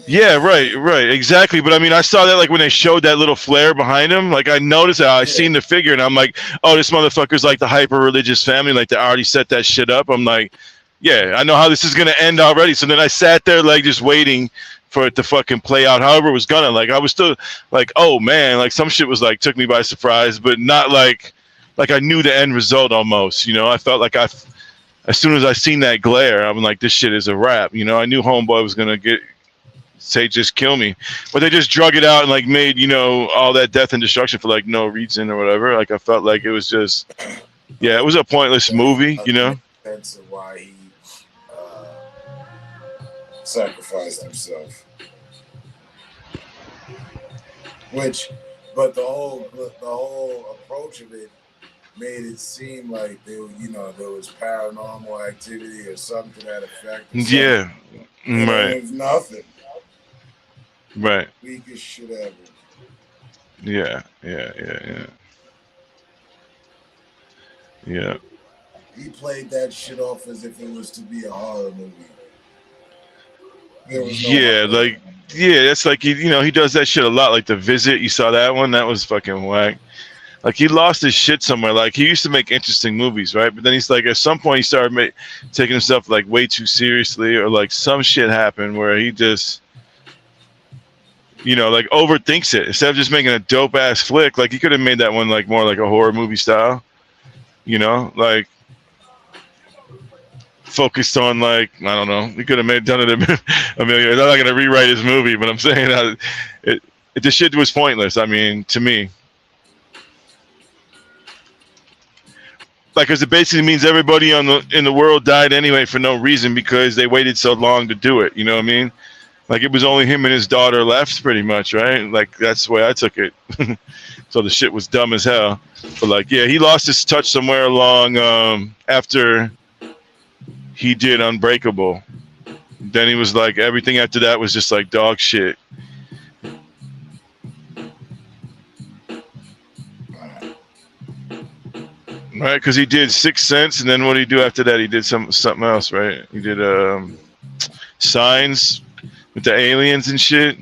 Yeah, Eh, right, exactly. But I mean, I saw that like when they showed that little flare behind him. Like I noticed that I yeah. seen the figure, and I'm like, oh, this motherfucker's like the hyper religious family. Like they already set that shit up. I'm like, yeah, I know how this is gonna end already. So then I sat there like just waiting for it to fucking play out, however it was gonna. Like I was still like, oh man, like some shit was like took me by surprise, but not like I knew the end result almost. You know, I felt like as soon as I seen that glare, I'm like, this shit is a wrap. You know, I knew Homeboy was gonna say just kill me, but they just drug it out and like made all that death and destruction for like no reason or whatever. Like I felt like it was just yeah, it was a pointless movie. You Doesn't make know? sense of why he uh, sacrificed himself. Which, but the whole approach of it made it seem like there was paranormal activity or something to that effect or something. Yeah, And it right, was nothing. right, Weakest shit ever. yeah. Yeah. He played that shit off as if it was to be a horror movie. There was no Yeah, horror. like yeah, that's like he does that shit a lot. Like The Visit, you saw that one? That was fucking whack. Like he lost his shit somewhere. Like he used to make interesting movies, right? But then he's like, at some point, he started taking himself like way too seriously, or like some shit happened where he just, like overthinks it. Instead of just making a dope ass flick, like he could have made that one like more like a horror movie style. Like focused on like I don't know. He could have done it a million. I'm not gonna rewrite his movie, but I'm saying the shit was pointless. I mean, to me. Like, because it basically means everybody in the world died anyway for no reason because they waited so long to do it. You know what I mean? Like it was only him and his daughter left, pretty much, right? Like that's the way I took it. So the shit was dumb as hell. But like, yeah, he lost his touch somewhere along after he did Unbreakable. Then he was like, everything after that was just like dog shit, right? Because he did Sixth Sense, and then what did he do after that? He did something else, right? He did Signs with the aliens and shit.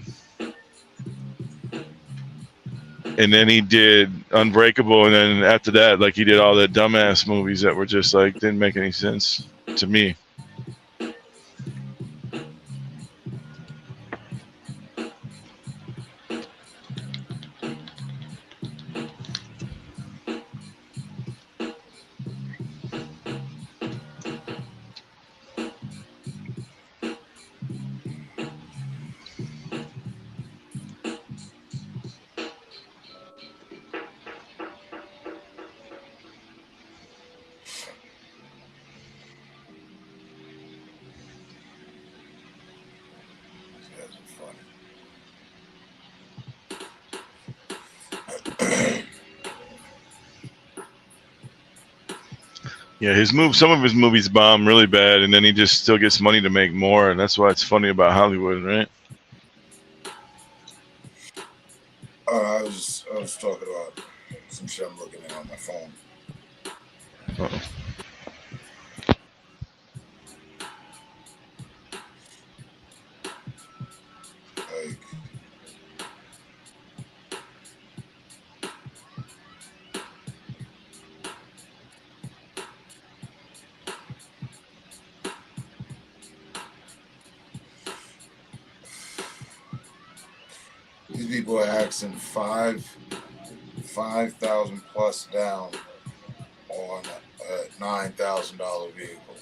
And then he did Unbreakable, and then after that, like he did all the dumbass movies that were just like didn't make any sense to me. That's funny. Yeah, some of his movies bomb really bad, and then he just still gets money to make more, and that's why it's funny about Hollywood, right? I was talking about some shit I'm looking at on my phone. Uh-oh. Like people are asking 5,000 plus down on a $9,000 vehicle.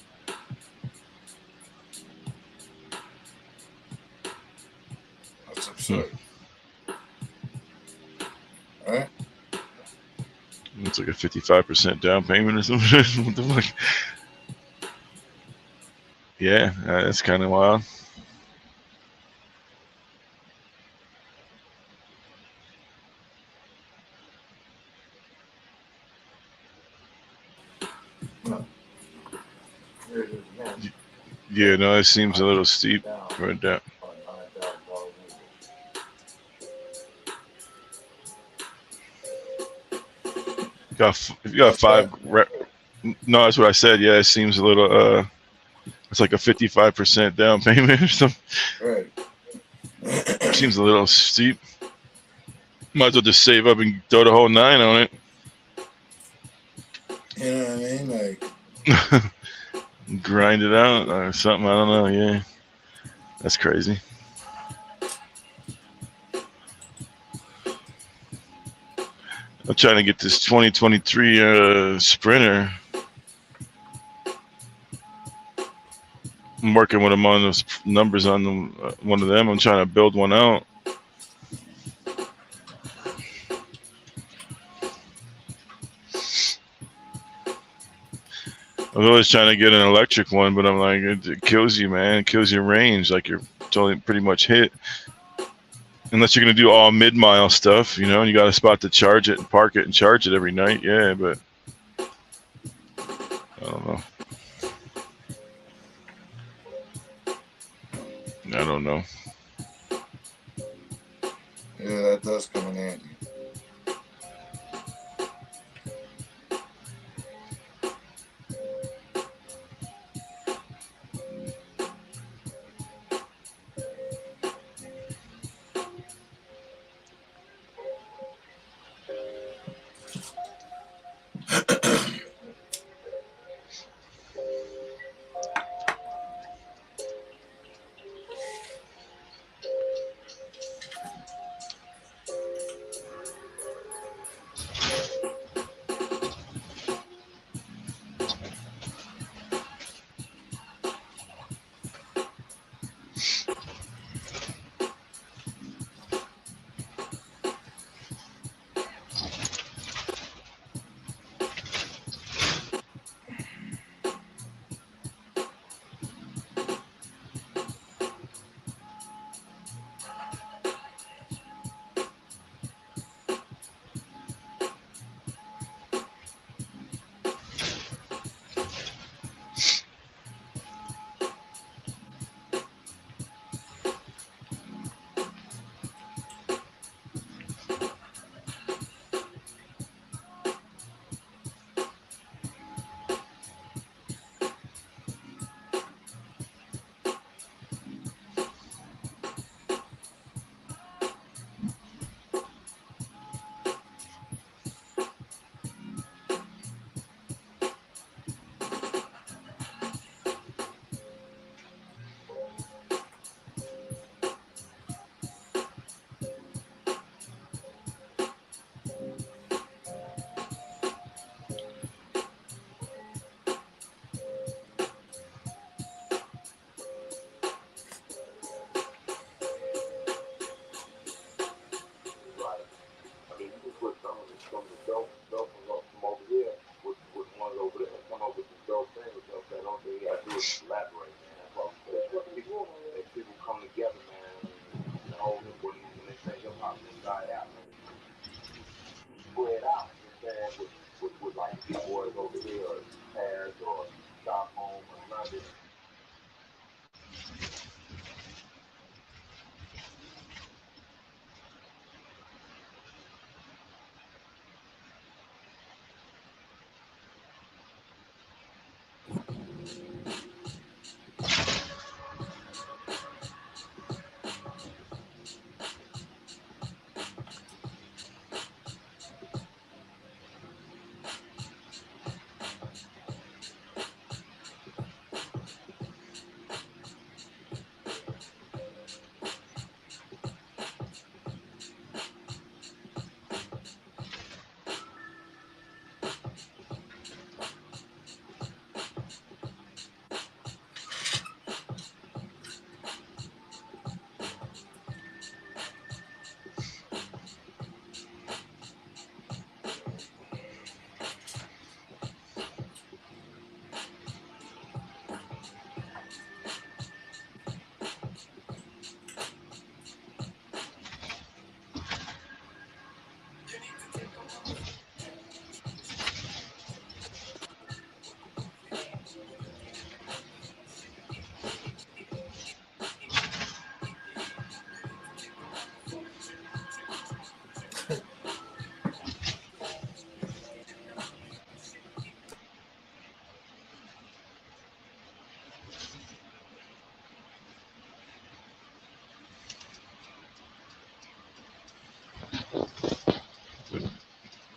That's absurd. Right? It's like a 55% down payment or something. What the fuck? Yeah, that's kind of wild. No. Here it is again. Yeah, no, it seems a little steep for a down. On a $9,000 vehicle. If you got no, that's what I said. Yeah, it seems a little. It's like a 55% down payment or something. Right. Seems a little steep. Might as well just save up and throw the whole 9 on it. You know what I mean? Like, Grind it out or something. I don't know. Yeah, that's crazy. I'm trying to get this 2023 Sprinter. I'm working with them on those numbers on them. One of them. I'm trying to build one out. I was always trying to get an electric one, but I'm like, it kills you, man. It kills your range. Like you're totally pretty much hit. Unless you're gonna do all mid-mile stuff, you know, and you got a spot to charge it and park it and charge it every night. Yeah, but I don't know. I don't know. yeah, that does come in handy.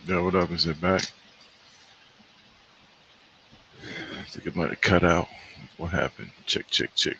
Yo, what up? Is it back? I think it might have cut out. What happened? Check, check, check.